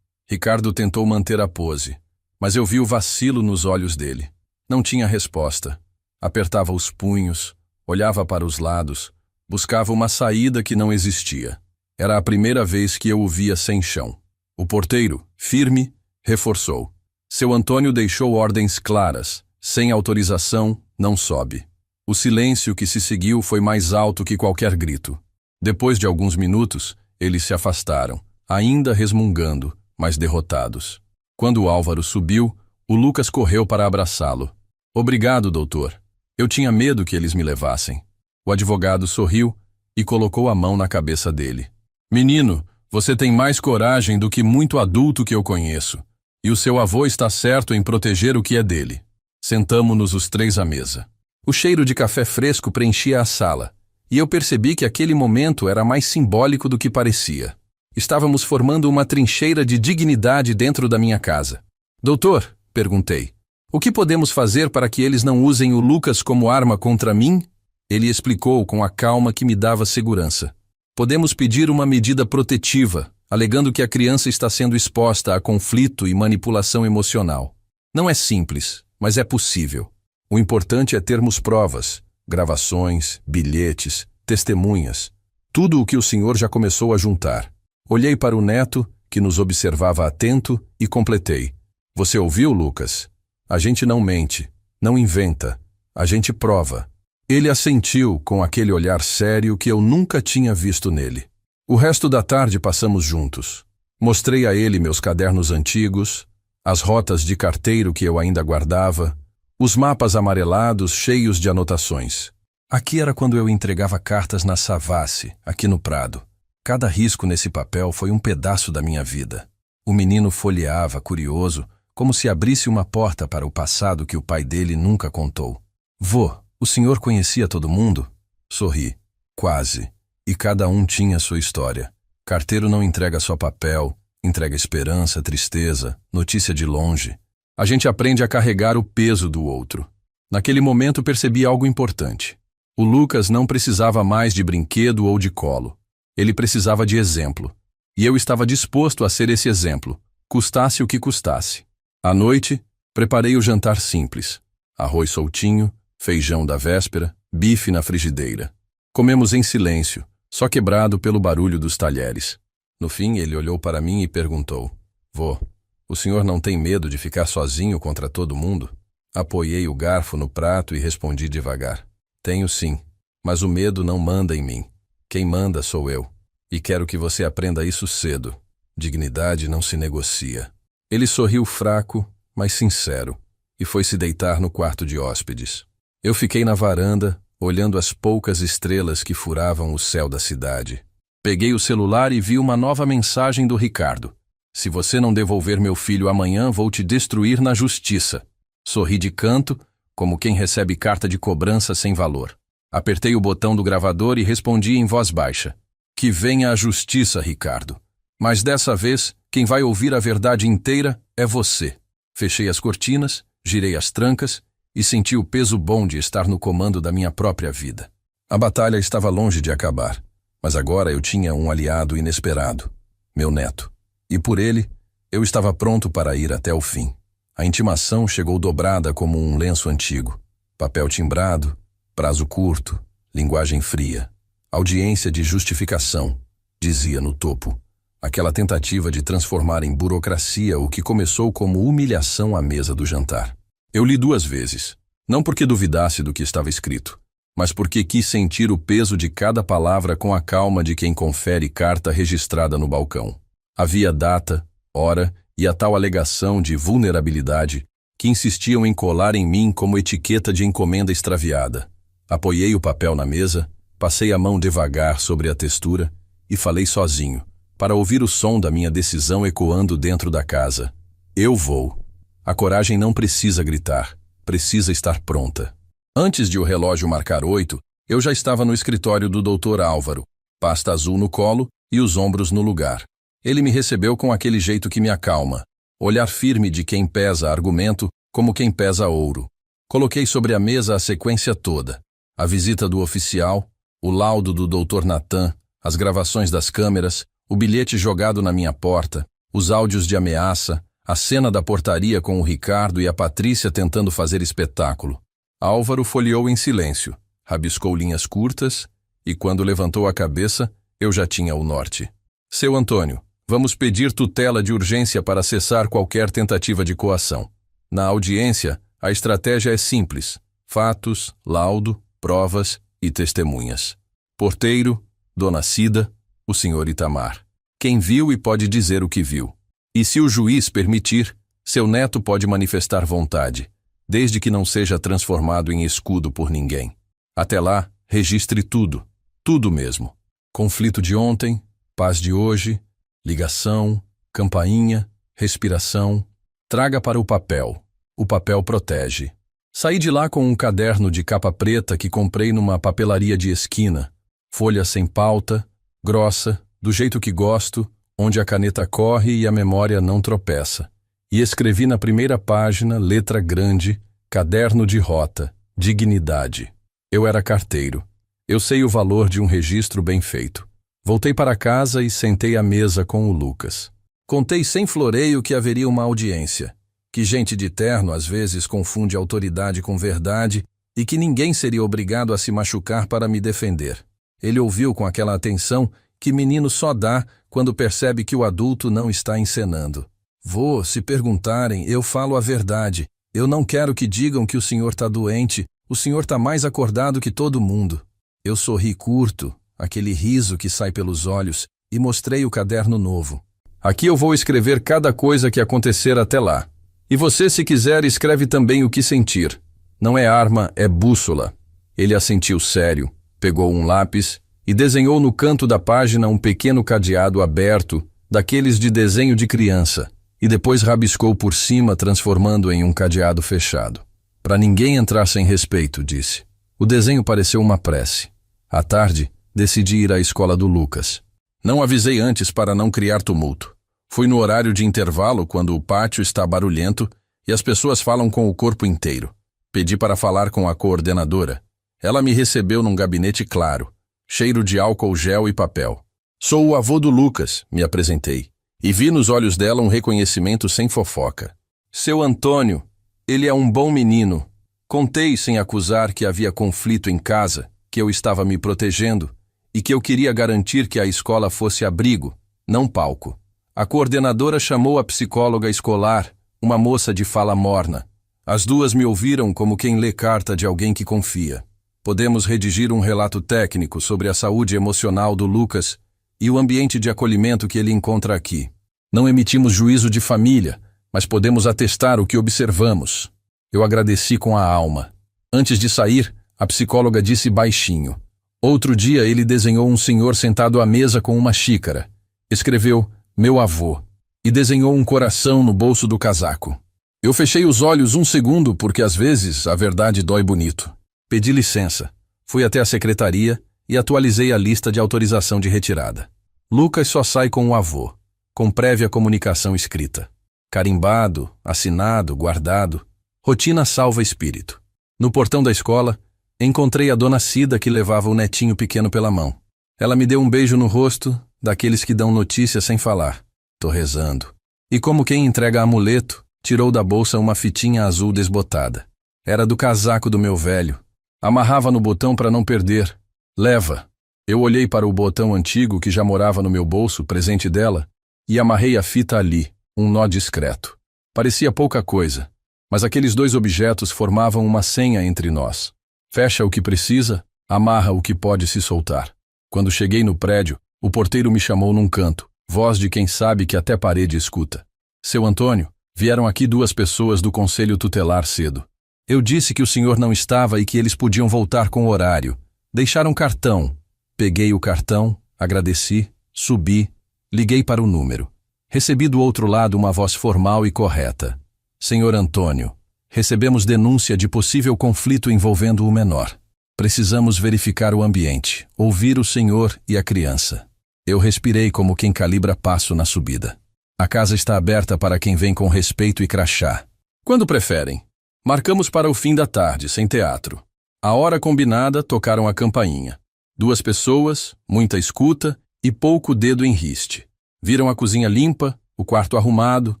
Ricardo tentou manter a pose, mas eu vi o vacilo nos olhos dele. Não tinha resposta. Apertava os punhos, olhava para os lados, buscava uma saída que não existia. Era a primeira vez que eu o via sem chão. O porteiro, firme, reforçou. Seu Antônio deixou ordens claras. Sem autorização, não sobe. O silêncio que se seguiu foi mais alto que qualquer grito. Depois de alguns minutos, eles se afastaram, ainda resmungando, mas derrotados. Quando o Álvaro subiu, o Lucas correu para abraçá-lo. Obrigado, doutor. Eu tinha medo que eles me levassem. O advogado sorriu e colocou a mão na cabeça dele. Menino, você tem mais coragem do que muito adulto que eu conheço. E o seu avô está certo em proteger o que é dele. Sentamo-nos os três à mesa. O cheiro de café fresco preenchia a sala, e eu percebi que aquele momento era mais simbólico do que parecia. Estávamos formando uma trincheira de dignidade dentro da minha casa. Doutor, perguntei, o que podemos fazer para que eles não usem o Lucas como arma contra mim? Ele explicou com a calma que me dava segurança. Podemos pedir uma medida protetiva, alegando que a criança está sendo exposta a conflito e manipulação emocional. Não é simples, mas é possível. O importante é termos provas, gravações, bilhetes, testemunhas, tudo o que o senhor já começou a juntar. Olhei para o neto, que nos observava atento, e completei. Você ouviu, Lucas? A gente não mente, não inventa, a gente prova. Ele assentiu com aquele olhar sério que eu nunca tinha visto nele. O resto da tarde passamos juntos. Mostrei a ele meus cadernos antigos, as rotas de carteiro que eu ainda guardava, os mapas amarelados cheios de anotações. Aqui era quando eu entregava cartas na Savassi, aqui no Prado. Cada risco nesse papel foi um pedaço da minha vida. O menino folheava, curioso, como se abrisse uma porta para o passado que o pai dele nunca contou. Vô, o senhor conhecia todo mundo? Sorri. Quase. E cada um tinha sua história. Carteiro não entrega só papel, Entrega esperança, tristeza, notícia de longe. A gente aprende a carregar o peso do outro. Naquele momento percebi algo importante. O Lucas não precisava mais de brinquedo ou de colo. Ele precisava de exemplo. E eu estava disposto a ser esse exemplo, custasse o que custasse. À noite, preparei o jantar simples. Arroz soltinho, feijão da véspera, bife na frigideira. Comemos em silêncio, só quebrado pelo barulho dos talheres. No fim, ele olhou para mim e perguntou: Vô, o senhor não tem medo de ficar sozinho contra todo mundo? Apoiei o garfo no prato e respondi devagar: Tenho sim, mas o medo não manda em mim. Quem manda sou eu. E quero que você aprenda isso cedo. Dignidade não se negocia. Ele sorriu fraco, mas sincero, e foi se deitar no quarto de hóspedes. Eu fiquei na varanda, olhando as poucas estrelas que furavam o céu da cidade. Peguei o celular e vi uma nova mensagem do Ricardo. Se você não devolver meu filho amanhã, vou te destruir na justiça. Sorri de canto, como quem recebe carta de cobrança sem valor. Apertei o botão do gravador e respondi em voz baixa: Que venha a justiça, Ricardo. Mas dessa vez, quem vai ouvir a verdade inteira é você. Fechei as cortinas, girei as trancas e senti o peso bom de estar no comando da minha própria vida. A batalha estava longe de acabar, mas agora eu tinha um aliado inesperado, meu neto. E por ele, eu estava pronto para ir até o fim. A intimação chegou dobrada como um lenço antigo. Papel timbrado, prazo curto, linguagem fria. Audiência de justificação, dizia no topo. Aquela tentativa de transformar em burocracia o que começou como humilhação à mesa do jantar. Eu li 2 vezes, não porque duvidasse do que estava escrito, mas porque quis sentir o peso de cada palavra com a calma de quem confere carta registrada no balcão. Havia data, hora e a tal alegação de vulnerabilidade que insistiam em colar em mim como etiqueta de encomenda extraviada. Apoiei o papel na mesa, passei a mão devagar sobre a textura e falei sozinho, para ouvir o som da minha decisão ecoando dentro da casa. Eu vou. A coragem não precisa gritar, precisa estar pronta. Antes de o relógio marcar 8, eu já estava no escritório do Dr. Álvaro, pasta azul no colo e os ombros no lugar. Ele me recebeu com aquele jeito que me acalma, olhar firme de quem pesa argumento como quem pesa ouro. Coloquei sobre a mesa a sequência toda: a visita do oficial, o laudo do Dr. Natan, as gravações das câmeras, o bilhete jogado na minha porta, os áudios de ameaça, a cena da portaria com o Ricardo e a Patrícia tentando fazer espetáculo. Álvaro folheou em silêncio, rabiscou linhas curtas e, quando levantou a cabeça, eu já tinha o norte. Seu Antônio, vamos pedir tutela de urgência para cessar qualquer tentativa de coação. Na audiência, a estratégia é simples: fatos, laudo, provas e testemunhas. Porteiro, Dona Cida, o Sr. Itamar. Quem viu e pode dizer o que viu. E se o juiz permitir, seu neto pode manifestar vontade, desde que não seja transformado em escudo por ninguém. Até lá, registre tudo, tudo mesmo. Conflito de ontem, paz de hoje, ligação, campainha, respiração. Traga para o papel. O papel protege. Saí de lá com um caderno de capa preta que comprei numa papelaria de esquina. Folha sem pauta, grossa, do jeito que gosto, onde a caneta corre e a memória não tropeça. E escrevi na primeira página, letra grande, caderno de rota, dignidade. Eu era carteiro. Eu sei o valor de um registro bem feito. Voltei para casa e sentei à mesa com o Lucas. Contei sem floreio que haveria uma audiência, que gente de terno às vezes confunde autoridade com verdade e que ninguém seria obrigado a se machucar para me defender. Ele ouviu com aquela atenção que menino só dá quando percebe que o adulto não está encenando. Vô, se perguntarem, eu falo a verdade. Eu não quero que digam que o senhor está doente. O senhor está mais acordado que todo mundo. Eu sorri curto, aquele riso que sai pelos olhos, e mostrei o caderno novo. Aqui eu vou escrever cada coisa que acontecer até lá. E você, se quiser, escreve também o que sentir. Não é arma, é bússola. Ele assentiu sério, pegou um lápis e desenhou no canto da página um pequeno cadeado aberto, daqueles de desenho de criança, e depois rabiscou por cima, transformando em um cadeado fechado. Para ninguém entrar sem respeito, disse. O desenho pareceu uma prece. À tarde, decidi ir à escola do Lucas. Não avisei antes para não criar tumulto. Fui no horário de intervalo, quando o pátio está barulhento e as pessoas falam com o corpo inteiro. Pedi para falar com a coordenadora. Ela me recebeu num gabinete claro, cheiro de álcool gel e papel. Sou o avô do Lucas, me apresentei, e vi nos olhos dela um reconhecimento sem fofoca. Seu Antônio, ele é um bom menino. Contei sem acusar que havia conflito em casa, que eu estava me protegendo e que eu queria garantir que a escola fosse abrigo, não palco. A coordenadora chamou a psicóloga escolar, uma moça de fala morna. As duas me ouviram como quem lê carta de alguém que confia. Podemos redigir um relato técnico sobre a saúde emocional do Lucas e o ambiente de acolhimento que ele encontra aqui. Não emitimos juízo de família, mas podemos atestar o que observamos. Eu agradeci com a alma. Antes de sair, a psicóloga disse baixinho. Outro dia ele desenhou um senhor sentado à mesa com uma xícara. Escreveu, meu avô, e desenhou um coração no bolso do casaco. Eu fechei os olhos um segundo porque às vezes a verdade dói bonito. Pedi licença. Fui até a secretaria e atualizei a lista de autorização de retirada. Lucas só sai com o avô, com prévia comunicação escrita. Carimbado, assinado, guardado. Rotina salva espírito. No portão da escola, encontrei a dona Cida que levava o netinho pequeno pela mão. Ela me deu um beijo no rosto, daqueles que dão notícia sem falar. Tô rezando. E como quem entrega amuleto, tirou da bolsa uma fitinha azul desbotada. Era do casaco do meu velho. Amarrava no botão para não perder. Leva. Eu olhei para o botão antigo que já morava no meu bolso, presente dela, e amarrei a fita ali, um nó discreto. Parecia pouca coisa, mas aqueles dois objetos formavam uma senha entre nós. Fecha o que precisa, amarra o que pode se soltar. Quando cheguei no prédio, o porteiro me chamou num canto, voz de quem sabe que até parede escuta. Seu Antônio, vieram aqui duas pessoas do conselho tutelar cedo. Eu disse que o senhor não estava e que eles podiam voltar com o horário. Deixaram cartão. Peguei o cartão, agradeci, subi, liguei para o número. Recebi do outro lado uma voz formal e correta. Senhor Antônio, recebemos denúncia de possível conflito envolvendo o menor. Precisamos verificar o ambiente, ouvir o senhor e a criança. Eu respirei como quem calibra passo na subida. A casa está aberta para quem vem com respeito e crachá. Quando preferem? Marcamos para o fim da tarde, sem teatro. A hora combinada, tocaram a campainha. 2 pessoas, muita escuta e pouco dedo em riste. Viram a cozinha limpa, o quarto arrumado,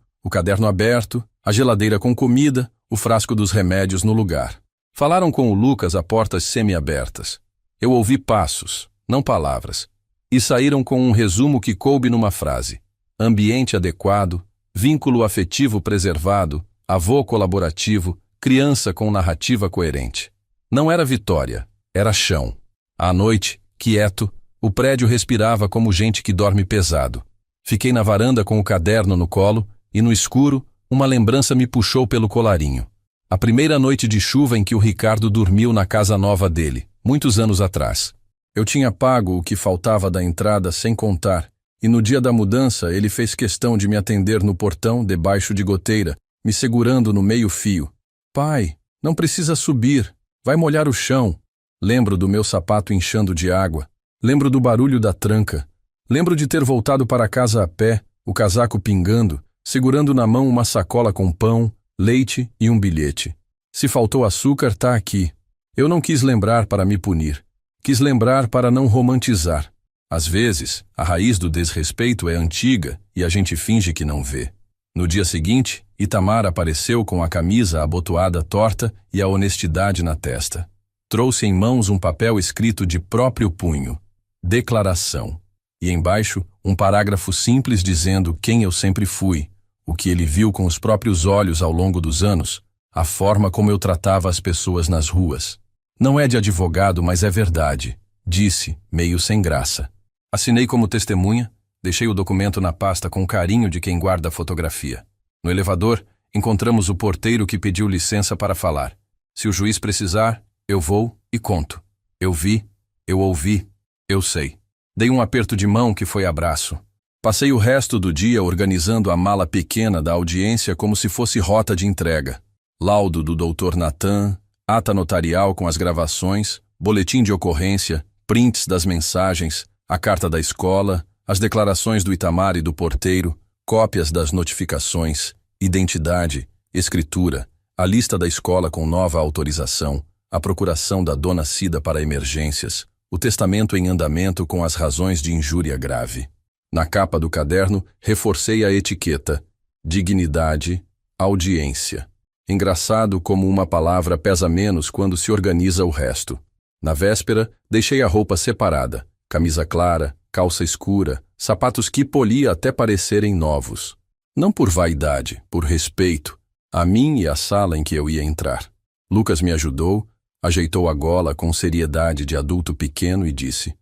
o caderno aberto, a geladeira com comida, o frasco dos remédios no lugar. Falaram com o Lucas a portas semi-abertas. Eu ouvi passos, não palavras, e saíram com um resumo que coube numa frase. Ambiente adequado, vínculo afetivo preservado, avô colaborativo, criança com narrativa coerente. Não era vitória, era chão. À noite, quieto, o prédio respirava como gente que dorme pesado. Fiquei na varanda com o caderno no colo e, no escuro, uma lembrança me puxou pelo colarinho. A primeira noite de chuva em que o Ricardo dormiu na casa nova dele, muitos anos atrás. Eu tinha pago o que faltava da entrada sem contar, e no dia da mudança ele fez questão de me atender no portão, debaixo de goteira, me segurando no meio-fio. Pai, não precisa subir, vai molhar o chão. Lembro do meu sapato inchando de água. Lembro do barulho da tranca. Lembro de ter voltado para casa a pé, o casaco pingando, segurando na mão uma sacola com pão, leite e um bilhete. Se faltou açúcar, tá aqui. Eu não quis lembrar para me punir. Quis lembrar para não romantizar. Às vezes, a raiz do desrespeito é antiga e a gente finge que não vê. No dia seguinte, Itamar apareceu com a camisa abotoada torta e a honestidade na testa. Trouxe em mãos um papel escrito de próprio punho. Declaração. E embaixo, um parágrafo simples dizendo quem eu sempre fui, o que ele viu com os próprios olhos ao longo dos anos, a forma como eu tratava as pessoas nas ruas. Não é de advogado, mas é verdade, disse, meio sem graça. Assinei como testemunha, deixei o documento na pasta com carinho de quem guarda a fotografia. No elevador, encontramos o porteiro que pediu licença para falar. Se o juiz precisar, eu vou e conto. Eu vi, eu ouvi, eu sei. Dei um aperto de mão que foi abraço. Passei o resto do dia organizando a mala pequena da audiência como se fosse rota de entrega. Laudo do Dr. Natan, ata notarial com as gravações, boletim de ocorrência, prints das mensagens, a carta da escola, as declarações do Itamar e do porteiro, cópias das notificações, identidade, escritura, a lista da escola com nova autorização, a procuração da dona Cida para emergências, o testamento em andamento com as razões de injúria grave. Na capa do caderno, reforcei a etiqueta: dignidade, audiência. Engraçado como uma palavra pesa menos quando se organiza o resto. Na véspera, deixei a roupa separada, camisa clara, calça escura, sapatos que poli até parecerem novos. Não por vaidade, por respeito, a mim e à sala em que eu ia entrar. Lucas me ajudou, ajeitou a gola com seriedade de adulto pequeno e disse: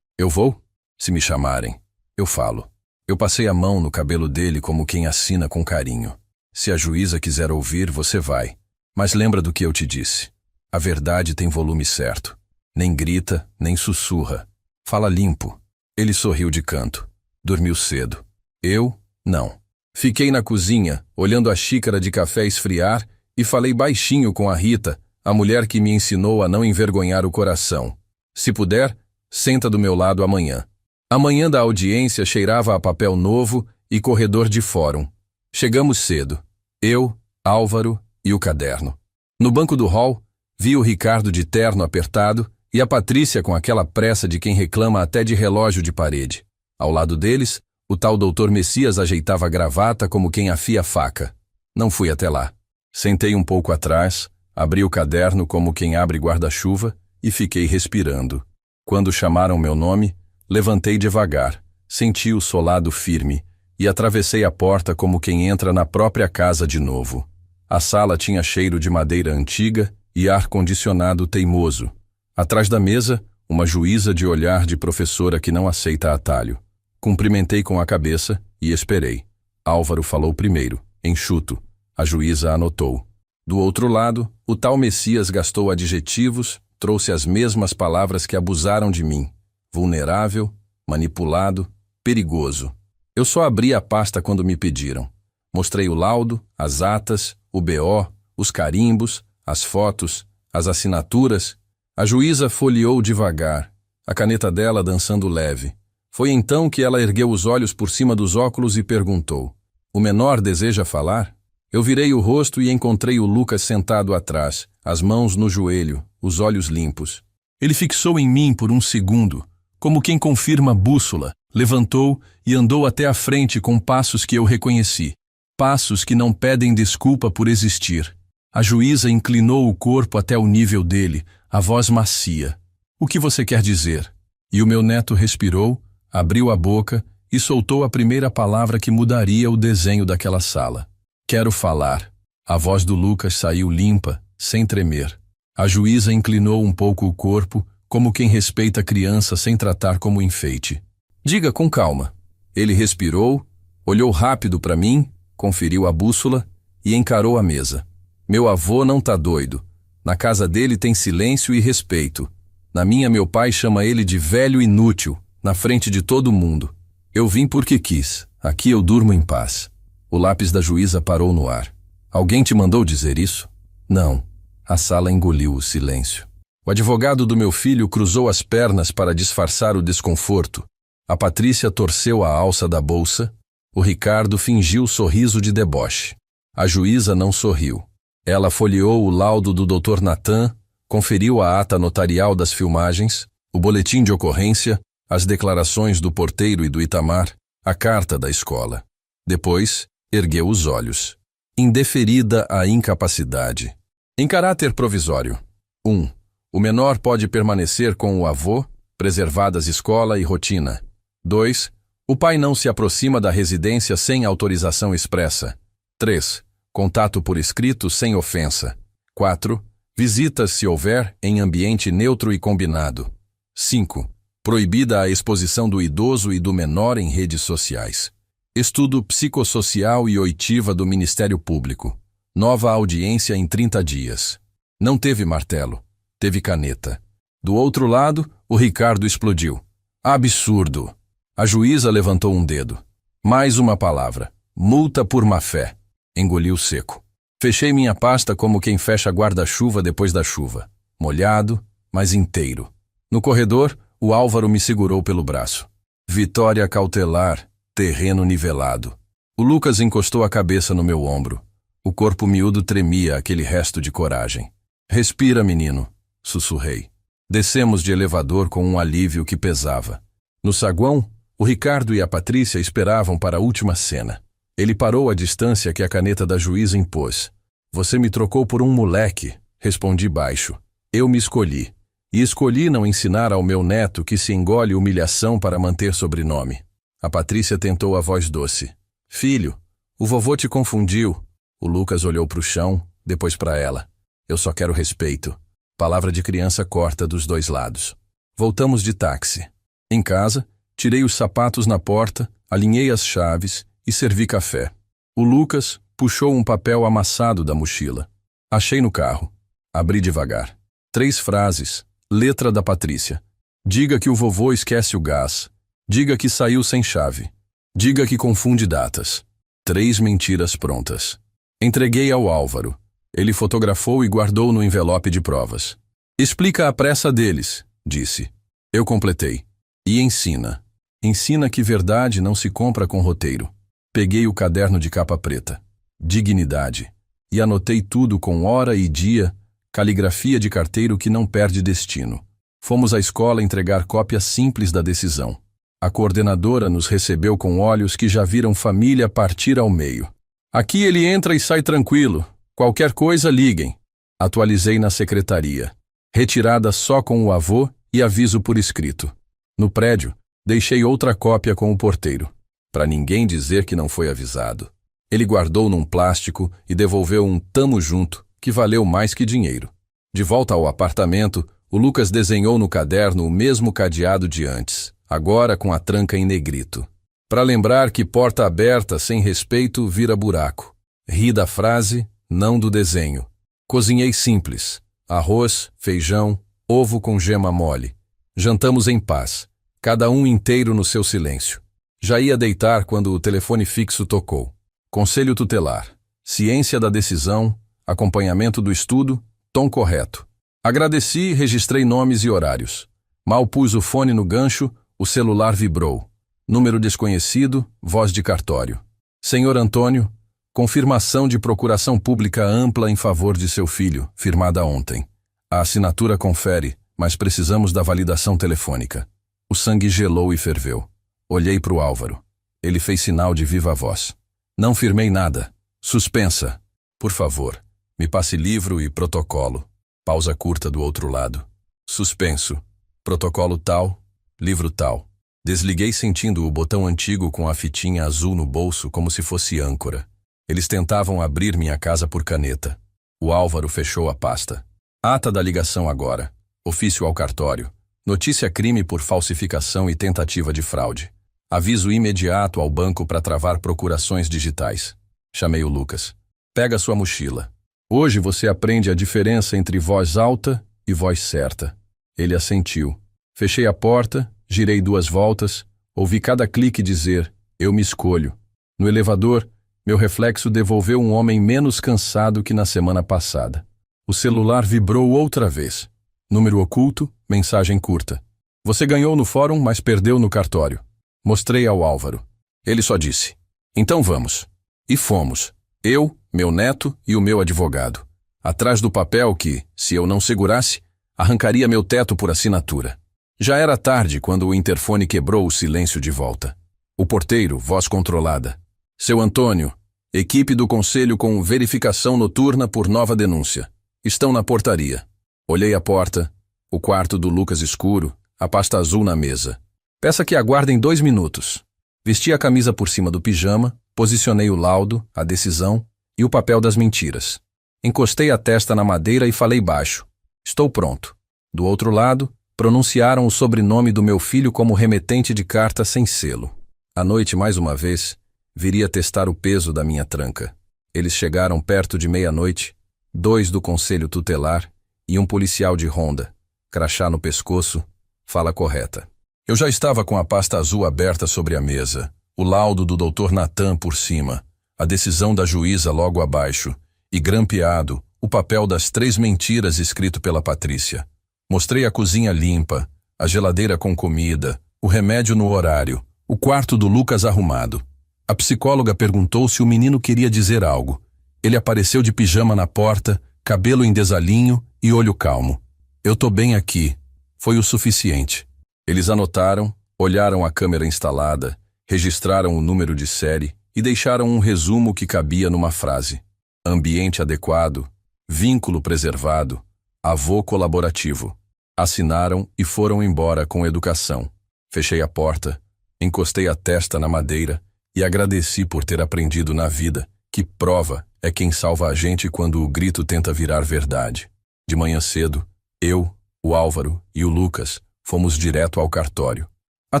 eu vou? Se me chamarem, eu falo. Eu passei a mão no cabelo dele como quem assina com carinho. Se a juíza quiser ouvir, você vai. Mas lembra do que eu te disse. A verdade tem volume certo. Nem grita, nem sussurra. Fala limpo. Ele sorriu de canto. Dormiu cedo. Eu, não. Fiquei na cozinha, olhando a xícara de café esfriar, e falei baixinho com a Rita, a mulher que me ensinou a não envergonhar o coração. Se puder, senta do meu lado amanhã. A manhã da audiência cheirava a papel novo e corredor de fórum. Chegamos cedo. Eu, Álvaro e o caderno. No banco do hall, vi o Ricardo de terno apertado e a Patrícia com aquela pressa de quem reclama até de relógio de parede. Ao lado deles, o tal doutor Messias ajeitava a gravata como quem afia a faca. Não fui até lá. Sentei um pouco atrás, abri o caderno como quem abre guarda-chuva e fiquei respirando. Quando chamaram meu nome, levantei devagar, senti o solado firme e atravessei a porta como quem entra na própria casa de novo. A sala tinha cheiro de madeira antiga e ar-condicionado teimoso. Atrás da mesa, uma juíza de olhar de professora que não aceita atalho. Cumprimentei com a cabeça e esperei. Álvaro falou primeiro, enxuto. A juíza anotou. Do outro lado, o tal Messias gastou adjetivos, trouxe as mesmas palavras que abusaram de mim. Vulnerável, manipulado, perigoso. Eu só abri a pasta quando me pediram. Mostrei o laudo, as atas, o BO, os carimbos, as fotos, as assinaturas. A juíza folheou devagar, a caneta dela dançando leve. Foi então que ela ergueu os olhos por cima dos óculos e perguntou: "O menor deseja falar?" Eu virei o rosto e encontrei o Lucas sentado atrás, as mãos no joelho, os olhos limpos. Ele fixou em mim por um segundo, como quem confirma a bússola, levantou e andou até a frente com passos que eu reconheci. Passos que não pedem desculpa por existir. A juíza inclinou o corpo até o nível dele, a voz macia. "O que você quer dizer?" E o meu neto respirou, abriu a boca e soltou a primeira palavra que mudaria o desenho daquela sala. "Quero falar." A voz do Lucas saiu limpa, sem tremer. A juíza inclinou um pouco o corpo, como quem respeita a criança sem tratar como enfeite. "Diga com calma." Ele respirou, olhou rápido para mim, conferiu a bússola e encarou a mesa. "Meu avô não tá doido. Na casa dele tem silêncio e respeito. Na minha, meu pai chama ele de velho inútil, na frente de todo mundo. Eu vim porque quis. Aqui eu durmo em paz." O lápis da juíza parou no ar. "Alguém te mandou dizer isso?" "Não." A sala engoliu o silêncio. O advogado do meu filho cruzou as pernas para disfarçar o desconforto. A Patrícia torceu a alça da bolsa. O Ricardo fingiu sorriso de deboche. A juíza não sorriu. Ela folheou o laudo do Dr. Natan, conferiu a ata notarial das filmagens, o boletim de ocorrência, as declarações do porteiro e do Itamar, a carta da escola. Depois, ergueu os olhos. Indeferida a incapacidade. Em caráter provisório. 1. O menor pode permanecer com o avô, preservadas escola e rotina. 2. O pai não se aproxima da residência sem autorização expressa. 3. Contato por escrito sem ofensa. 4. Visitas se houver em ambiente neutro e combinado. 5. Proibida a exposição do idoso e do menor em redes sociais. Estudo psicossocial e oitiva do Ministério Público. Nova audiência em 30 dias. Não teve martelo, teve caneta. Do outro lado, o Ricardo explodiu. "Absurdo!" A juíza levantou um dedo. "Mais uma palavra. Multa por má-fé." Engoliu seco. Fechei minha pasta como quem fecha guarda-chuva depois da chuva. Molhado, mas inteiro. No corredor, o Álvaro me segurou pelo braço. "Vitória cautelar." Terreno nivelado. O Lucas encostou a cabeça no meu ombro. O corpo miúdo tremia aquele resto de coragem. Respira, menino, sussurrei. Descemos de elevador com um alívio que pesava. No saguão, o Ricardo e a Patrícia esperavam para a última cena. Ele parou a distância que a caneta da juíza impôs. Você me trocou por um moleque, respondi baixo. Eu me escolhi. E escolhi não ensinar ao meu neto que se engole humilhação para manter sobrenome. A Patrícia tentou a voz doce. Filho, o vovô te confundiu. O Lucas olhou para o chão, depois para ela. Eu só quero respeito. Palavra de criança corta dos dois lados. Voltamos de táxi. Em casa, tirei os sapatos na porta, alinhei as chaves e servi café. O Lucas puxou um papel amassado da mochila. Achei no carro. Abri devagar. 3 frases. Letra da Patrícia. Diga que o vovô esquece o gás. Diga que saiu sem chave. Diga que confunde datas. 3 mentiras prontas. Entreguei ao Álvaro. Ele fotografou e guardou no envelope de provas. Explica a pressa deles, disse. Eu completei. E ensina. Ensina que verdade não se compra com roteiro. Peguei o caderno de capa preta. Dignidade. E anotei tudo com hora e dia, caligrafia de carteiro que não perde destino. Fomos à escola entregar cópia simples da decisão. A coordenadora nos recebeu com olhos que já viram família partir ao meio. Aqui ele entra e sai tranquilo. Qualquer coisa, liguem. Atualizei na secretaria. Retirada só com o avô e aviso por escrito. No prédio, deixei outra cópia com o porteiro, para ninguém dizer que não foi avisado. Ele guardou num plástico e devolveu um tamo junto, que valeu mais que dinheiro. De volta ao apartamento, o Lucas desenhou no caderno o mesmo cadeado de antes, agora com a tranca em negrito. Para lembrar que porta aberta sem respeito vira buraco. Ri da frase, não do desenho. Cozinhei simples. Arroz, feijão, ovo com gema mole. Jantamos em paz, cada um inteiro no seu silêncio. Já ia deitar quando o telefone fixo tocou. Conselho tutelar. Ciência da decisão, acompanhamento do estudo, tom correto. Agradeci e registrei nomes e horários. Mal pus o fone no gancho, o celular vibrou. Número desconhecido, voz de cartório. Senhor Antônio, confirmação de procuração pública ampla em favor de seu filho, firmada ontem. A assinatura confere, mas precisamos da validação telefônica. O sangue gelou e ferveu. Olhei para o Álvaro. Ele fez sinal de viva voz. Não firmei nada. Suspensa. Por favor, me passe livro e protocolo. Pausa curta do outro lado. Suspenso. Protocolo tal, livro tal. Desliguei sentindo o botão antigo com a fitinha azul no bolso como se fosse âncora. Eles tentavam abrir minha casa por caneta. O Álvaro fechou a pasta. Ata da ligação agora. Ofício ao cartório. Notícia crime por falsificação e tentativa de fraude. Aviso imediato ao banco para travar procurações digitais. Chamei o Lucas. Pega sua mochila. Hoje você aprende a diferença entre voz alta e voz certa. Ele assentiu. Fechei a porta, girei 2 voltas, ouvi cada clique dizer, eu me escolho. No elevador, meu reflexo devolveu um homem menos cansado que na semana passada. O celular vibrou outra vez. Número oculto, mensagem curta. Você ganhou no fórum, mas perdeu no cartório. Mostrei ao Álvaro. Ele só disse, então vamos. E fomos. Eu, meu neto e o meu advogado. Atrás do papel que, se eu não segurasse, arrancaria meu teto por assinatura. Já era tarde quando o interfone quebrou o silêncio de volta. O porteiro, voz controlada. Seu Antônio, equipe do conselho com verificação noturna por nova denúncia. Estão na portaria. Olhei a porta, o quarto do Lucas escuro, a pasta azul na mesa. Peça que aguardem 2 minutos. Vesti a camisa por cima do pijama, posicionei o laudo, a decisão e o papel das mentiras. Encostei a testa na madeira e falei baixo. Estou pronto. Do outro lado, pronunciaram o sobrenome do meu filho como remetente de carta sem selo. À noite, mais uma vez, viria testar o peso da minha tranca. Eles chegaram perto de meia-noite, 2 do conselho tutelar e um policial de ronda, crachá no pescoço, fala correta. Eu já estava com a pasta azul aberta sobre a mesa, o laudo do Dr. Natan por cima, a decisão da juíza logo abaixo, e grampeado, o papel das 3 mentiras escrito pela Patrícia. Mostrei a cozinha limpa, a geladeira com comida, o remédio no horário, O quarto do Lucas arrumado. A psicóloga perguntou se o menino queria dizer algo. Ele apareceu de pijama na porta, cabelo em desalinho e olho calmo. Eu tô bem aqui. Foi o suficiente. Eles anotaram, olharam a câmera instalada, registraram o número de série e deixaram um resumo que cabia numa frase. Ambiente adequado, vínculo preservado, avô colaborativo. Assinaram e foram embora com educação. Fechei a porta, encostei a testa na madeira e agradeci por ter aprendido na vida que prova é quem salva a gente quando o grito tenta virar verdade. De manhã cedo, eu, o Álvaro e o Lucas fomos direto ao cartório. A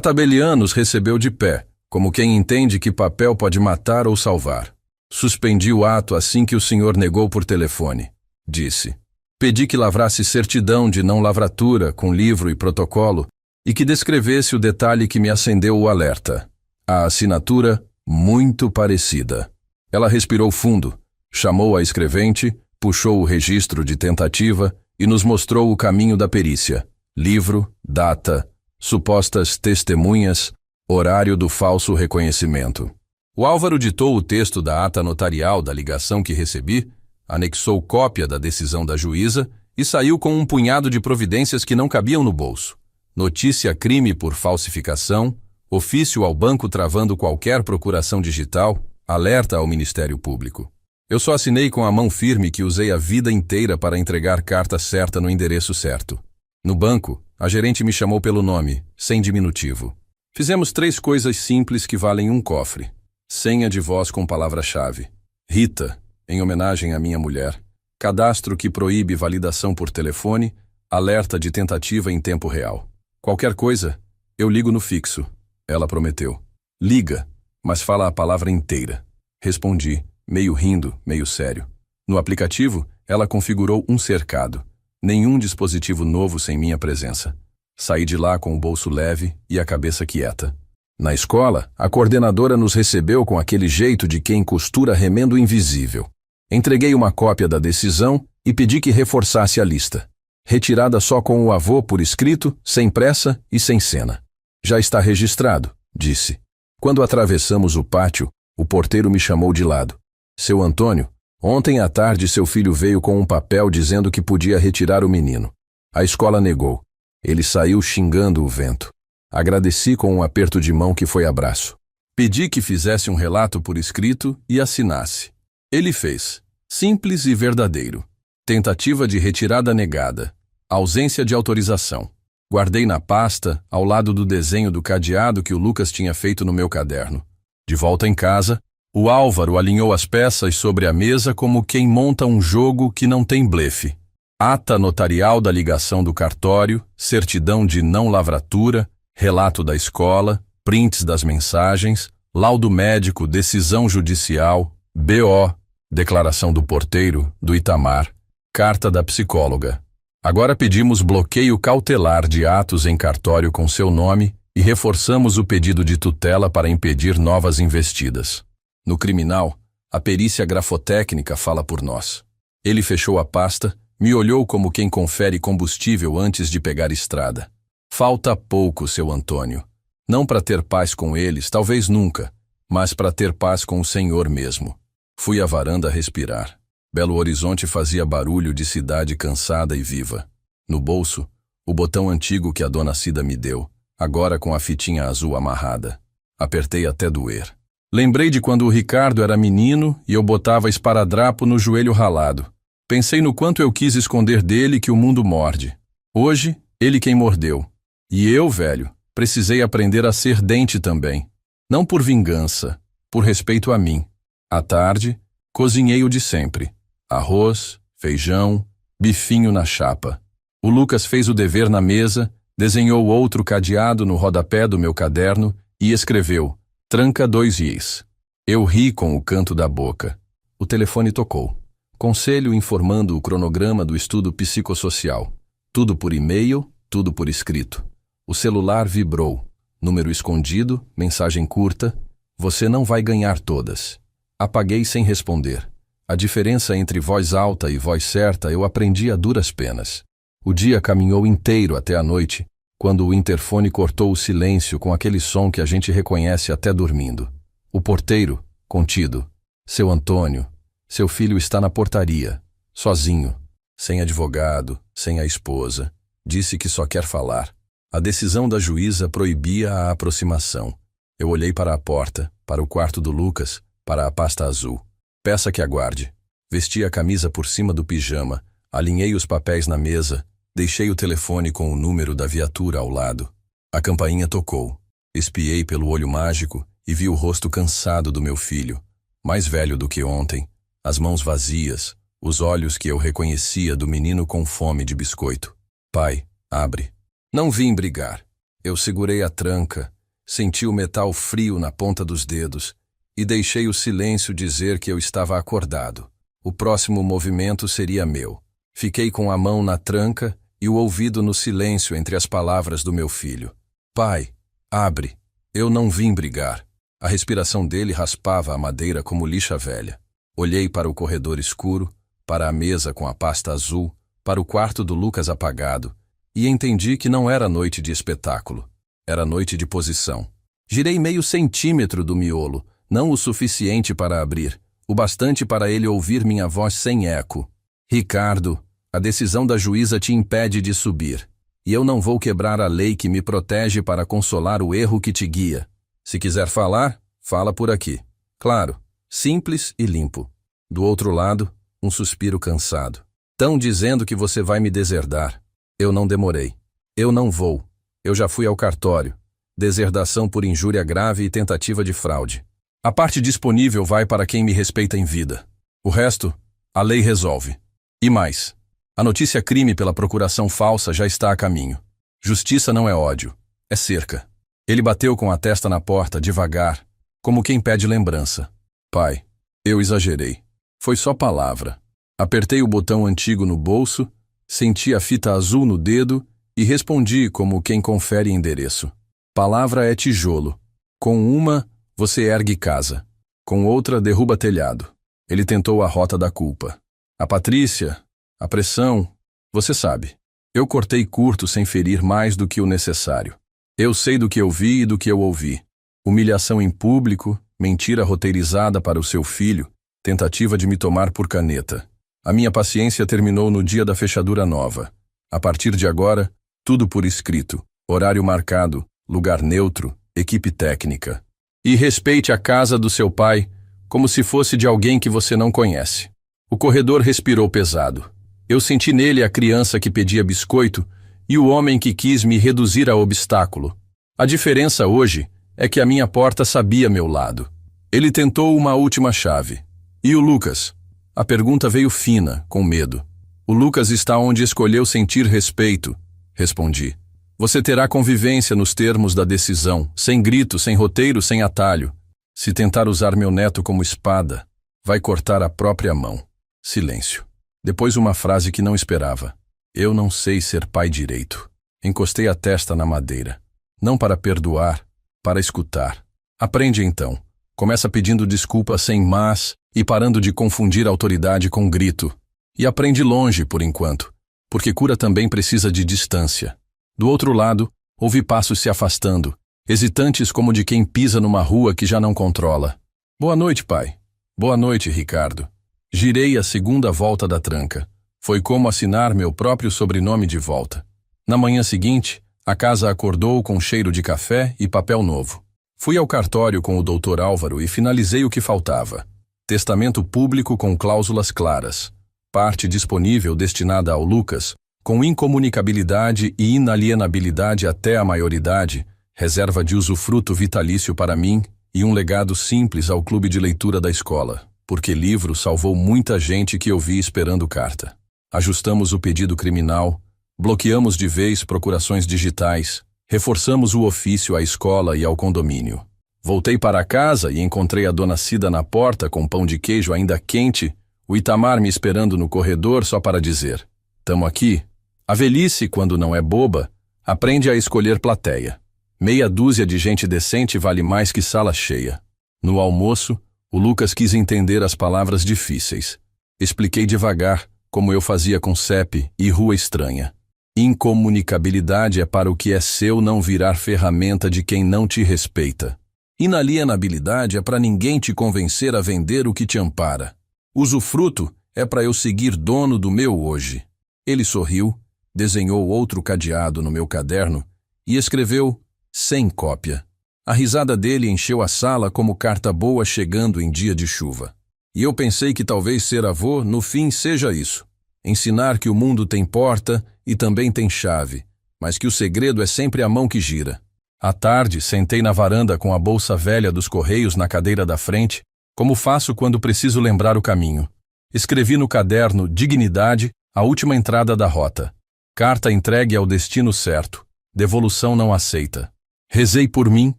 tabeliã nos recebeu de pé, como quem entende que papel pode matar ou salvar. Suspendi o ato assim que o senhor negou por telefone. Disse. Pedi que lavrasse certidão de não lavratura com livro e protocolo e que descrevesse o detalhe que me acendeu o alerta. A assinatura, muito parecida. Ela respirou fundo, chamou a escrevente, puxou o registro de tentativa e nos mostrou o caminho da perícia. Livro, data, supostas testemunhas, horário do falso reconhecimento. O Álvaro ditou o texto da ata notarial da ligação que recebi, anexou cópia da decisão da juíza e saiu com um punhado de providências que não cabiam no bolso. Notícia crime por falsificação, ofício ao banco travando qualquer procuração digital, alerta ao Ministério Público. Eu só assinei com a mão firme que usei a vida inteira para entregar carta certa no endereço certo. No banco, a gerente me chamou pelo nome, sem diminutivo. Fizemos 3 coisas simples que valem um cofre. Senha de voz com palavra-chave. Rita, em homenagem à minha mulher. Cadastro que proíbe validação por telefone, alerta de tentativa em tempo real. Qualquer coisa, eu ligo no fixo. Ela prometeu. Liga, mas fala a palavra inteira. Respondi, meio rindo, meio sério. No aplicativo, ela configurou um cercado. Nenhum dispositivo novo sem minha presença. Saí de lá com o bolso leve e a cabeça quieta. Na escola, a coordenadora nos recebeu com aquele jeito de quem costura remendo invisível. Entreguei uma cópia da decisão e pedi que reforçasse a lista. Retirada só com o avô por escrito, sem pressa e sem cena. Já está registrado, disse. Quando atravessamos o pátio, o porteiro me chamou de lado. Seu Antônio, ontem à tarde seu filho veio com um papel dizendo que podia retirar o menino. A escola negou. Ele saiu xingando o vento. Agradeci com um aperto de mão que foi abraço. Pedi que fizesse um relato por escrito e assinasse. Ele fez. Simples e verdadeiro. Tentativa de retirada negada. Ausência de autorização. Guardei na pasta, ao lado do desenho do cadeado que o Lucas tinha feito no meu caderno. De volta em casa, o Álvaro alinhou as peças sobre a mesa como quem monta um jogo que não tem blefe. Ata notarial da ligação do cartório, certidão de não lavratura, relato da escola, prints das mensagens, laudo médico, decisão judicial, BO, declaração do porteiro, do Itamar, carta da psicóloga. Agora pedimos bloqueio cautelar de atos em cartório com seu nome e reforçamos o pedido de tutela para impedir novas investidas. No criminal, a perícia grafotécnica fala por nós. Ele fechou a pasta, me olhou como quem confere combustível antes de pegar estrada. Falta pouco, seu Antônio. Não para ter paz com eles, talvez nunca, mas para ter paz com o Senhor mesmo. Fui à varanda respirar. Belo Horizonte fazia barulho de cidade cansada e viva. No bolso, o botão antigo que a dona Cida me deu, agora com a fitinha azul amarrada. Apertei até doer. Lembrei de quando o Ricardo era menino e eu botava esparadrapo no joelho ralado. Pensei no quanto eu quis esconder dele que o mundo morde. Hoje, ele quem mordeu. E eu, velho, precisei aprender a ser dente também. Não por vingança, por respeito a mim. À tarde, cozinhei o de sempre. Arroz, feijão, bifinho na chapa. O Lucas fez o dever na mesa, desenhou outro cadeado no rodapé do meu caderno e escreveu, tranca 2 i's. Eu ri com o canto da boca. O telefone tocou. Conselho informando o cronograma do estudo psicossocial. Tudo por e-mail, tudo por escrito. O celular vibrou. Número escondido, mensagem curta. Você não vai ganhar todas. Apaguei sem responder. A diferença entre voz alta e voz certa eu aprendi a duras penas. O dia caminhou inteiro até a noite, quando o interfone cortou o silêncio com aquele som que a gente reconhece até dormindo. O porteiro, contido. Seu Antônio, seu filho está na portaria, sozinho, sem advogado, sem a esposa. Disse que só quer falar. A decisão da juíza proibia a aproximação. Eu olhei para a porta, para o quarto do Lucas, para a pasta azul. Peça que aguarde. Vesti a camisa por cima do pijama, alinhei os papéis na mesa, deixei o telefone com o número da viatura ao lado. A campainha tocou. Espiei pelo olho mágico e vi o rosto cansado do meu filho, mais velho do que ontem, as mãos vazias, os olhos que eu reconhecia do menino com fome de biscoito. Pai, abre. Não vim brigar. Eu segurei a tranca, senti o metal frio na ponta dos dedos e deixei o silêncio dizer que eu estava acordado. O próximo movimento seria meu. Fiquei com a mão na tranca e o ouvido no silêncio entre as palavras do meu filho. Pai, abre. Eu não vim brigar. A respiração dele raspava a madeira como lixa velha. Olhei para o corredor escuro, para a mesa com a pasta azul, para o quarto do Lucas apagado, e entendi que não era noite de espetáculo. Era noite de posição. Girei meio centímetro do miolo, não o suficiente para abrir, o bastante para ele ouvir minha voz sem eco. Ricardo, a decisão da juíza te impede de subir, e eu não vou quebrar a lei que me protege para consolar o erro que te guia. Se quiser falar, fala por aqui. Claro, simples e limpo. Do outro lado, um suspiro cansado. Tão dizendo que você vai me deserdar. Eu não demorei. Eu não vou. Eu já fui ao cartório. Deserdação por injúria grave e tentativa de fraude. A parte disponível vai para quem me respeita em vida. O resto, a lei resolve. E mais. A notícia crime pela procuração falsa já está a caminho. Justiça não é ódio, é cerca. Ele bateu com a testa na porta, devagar, como quem pede lembrança. Pai, eu exagerei. Foi só palavra. Apertei o botão antigo no bolso, senti a fita azul no dedo e respondi como quem confere endereço. Palavra é tijolo. Com uma, você ergue casa. Com outra, derruba telhado. Ele tentou a rota da culpa. A Patrícia, a pressão, você sabe. Eu cortei curto sem ferir mais do que o necessário. Eu sei do que eu vi e do que eu ouvi. Humilhação em público, mentira roteirizada para o seu filho, tentativa de me tomar por caneta. A minha paciência terminou no dia da fechadura nova. A partir de agora, tudo por escrito, horário marcado, lugar neutro, equipe técnica. E respeite a casa do seu pai como se fosse de alguém que você não conhece. O corredor respirou pesado. Eu senti nele a criança que pedia biscoito e o homem que quis me reduzir a obstáculo. A diferença hoje é que a minha porta sabia meu lado. Ele tentou uma última chave. E o Lucas? A pergunta veio fina, com medo. O Lucas está onde escolheu sentir respeito, respondi. Você terá convivência nos termos da decisão, sem grito, sem roteiro, sem atalho. Se tentar usar meu neto como espada, vai cortar a própria mão. Silêncio. Depois uma frase que não esperava. Eu não sei ser pai direito. Encostei a testa na madeira. Não para perdoar, para escutar. Aprende então. Começa pedindo desculpa sem mas e parando de confundir autoridade com grito. E aprende longe, por enquanto, porque cura também precisa de distância. Do outro lado, ouvi passos se afastando, hesitantes como de quem pisa numa rua que já não controla. Boa noite, pai. Boa noite, Ricardo. Girei a segunda volta da tranca. Foi como assinar meu próprio sobrenome de volta. Na manhã seguinte, a casa acordou com cheiro de café e papel novo. Fui ao cartório com o Dr. Álvaro e finalizei o que faltava. Testamento público com cláusulas claras. Parte disponível destinada ao Lucas, com incomunicabilidade e inalienabilidade até a maioridade, reserva de usufruto vitalício para mim e um legado simples ao clube de leitura da escola, porque livro salvou muita gente que eu vi esperando carta. Ajustamos o pedido criminal, bloqueamos de vez procurações digitais, reforçamos o ofício à escola e ao condomínio. Voltei para casa e encontrei a dona Cida na porta com pão de queijo ainda quente, o Itamar me esperando no corredor só para dizer: "Tamo aqui." A velhice, quando não é boba, aprende a escolher plateia. Meia dúzia de gente decente vale mais que sala cheia. No almoço, o Lucas quis entender as palavras difíceis. Expliquei devagar, como eu fazia com CEP e Rua Estranha. Incomunicabilidade é para o que é seu não virar ferramenta de quem não te respeita. Inalienabilidade é para ninguém te convencer a vender o que te ampara. Usufruto é para eu seguir dono do meu hoje. Ele sorriu, desenhou outro cadeado no meu caderno e escreveu sem cópia. A risada dele encheu a sala como carta boa chegando em dia de chuva. E eu pensei que talvez ser avô, no fim, seja isso. Ensinar que o mundo tem porta e também tem chave, mas que o segredo é sempre a mão que gira. À tarde, sentei na varanda com a bolsa velha dos correios na cadeira da frente, como faço quando preciso lembrar o caminho. Escrevi no caderno Dignidade a última entrada da rota. Carta entregue ao destino certo. Devolução não aceita. Rezei por mim,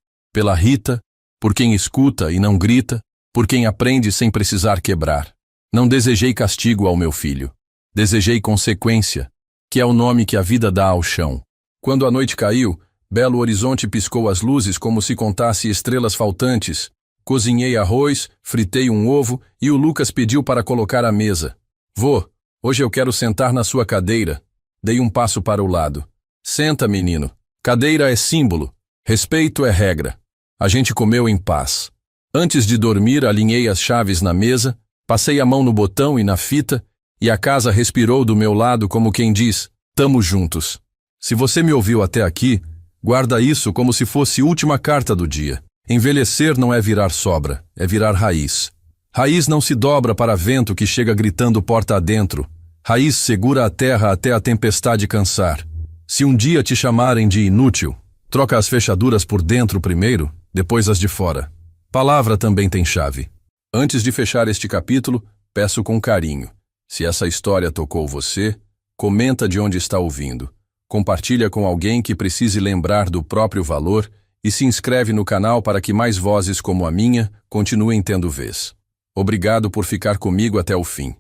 pela Rita, por quem escuta e não grita, por quem aprende sem precisar quebrar. Não desejei castigo ao meu filho. Desejei consequência, que é o nome que a vida dá ao chão. Quando a noite caiu, Belo Horizonte piscou as luzes como se contasse estrelas faltantes. Cozinhei arroz, fritei um ovo e o Lucas pediu para colocar a mesa. Vô, hoje eu quero sentar na sua cadeira. Dei um passo para o lado. Senta, menino. Cadeira é símbolo. Respeito é regra. A gente comeu em paz. Antes de dormir, alinhei as chaves na mesa, passei a mão no botão e na fita, e a casa respirou do meu lado como quem diz, tamo juntos. Se você me ouviu até aqui, guarda isso como se fosse última carta do dia. Envelhecer não é virar sobra, é virar raiz. Raiz não se dobra para vento que chega gritando porta adentro. Raiz segura a terra até a tempestade cansar. Se um dia te chamarem de inútil, troca as fechaduras por dentro primeiro, depois as de fora. Palavra também tem chave. Antes de fechar este capítulo, peço com carinho. Se essa história tocou você, comenta de onde está ouvindo. Compartilha com alguém que precise lembrar do próprio valor e se inscreve no canal para que mais vozes como a minha continuem tendo vez. Obrigado por ficar comigo até o fim.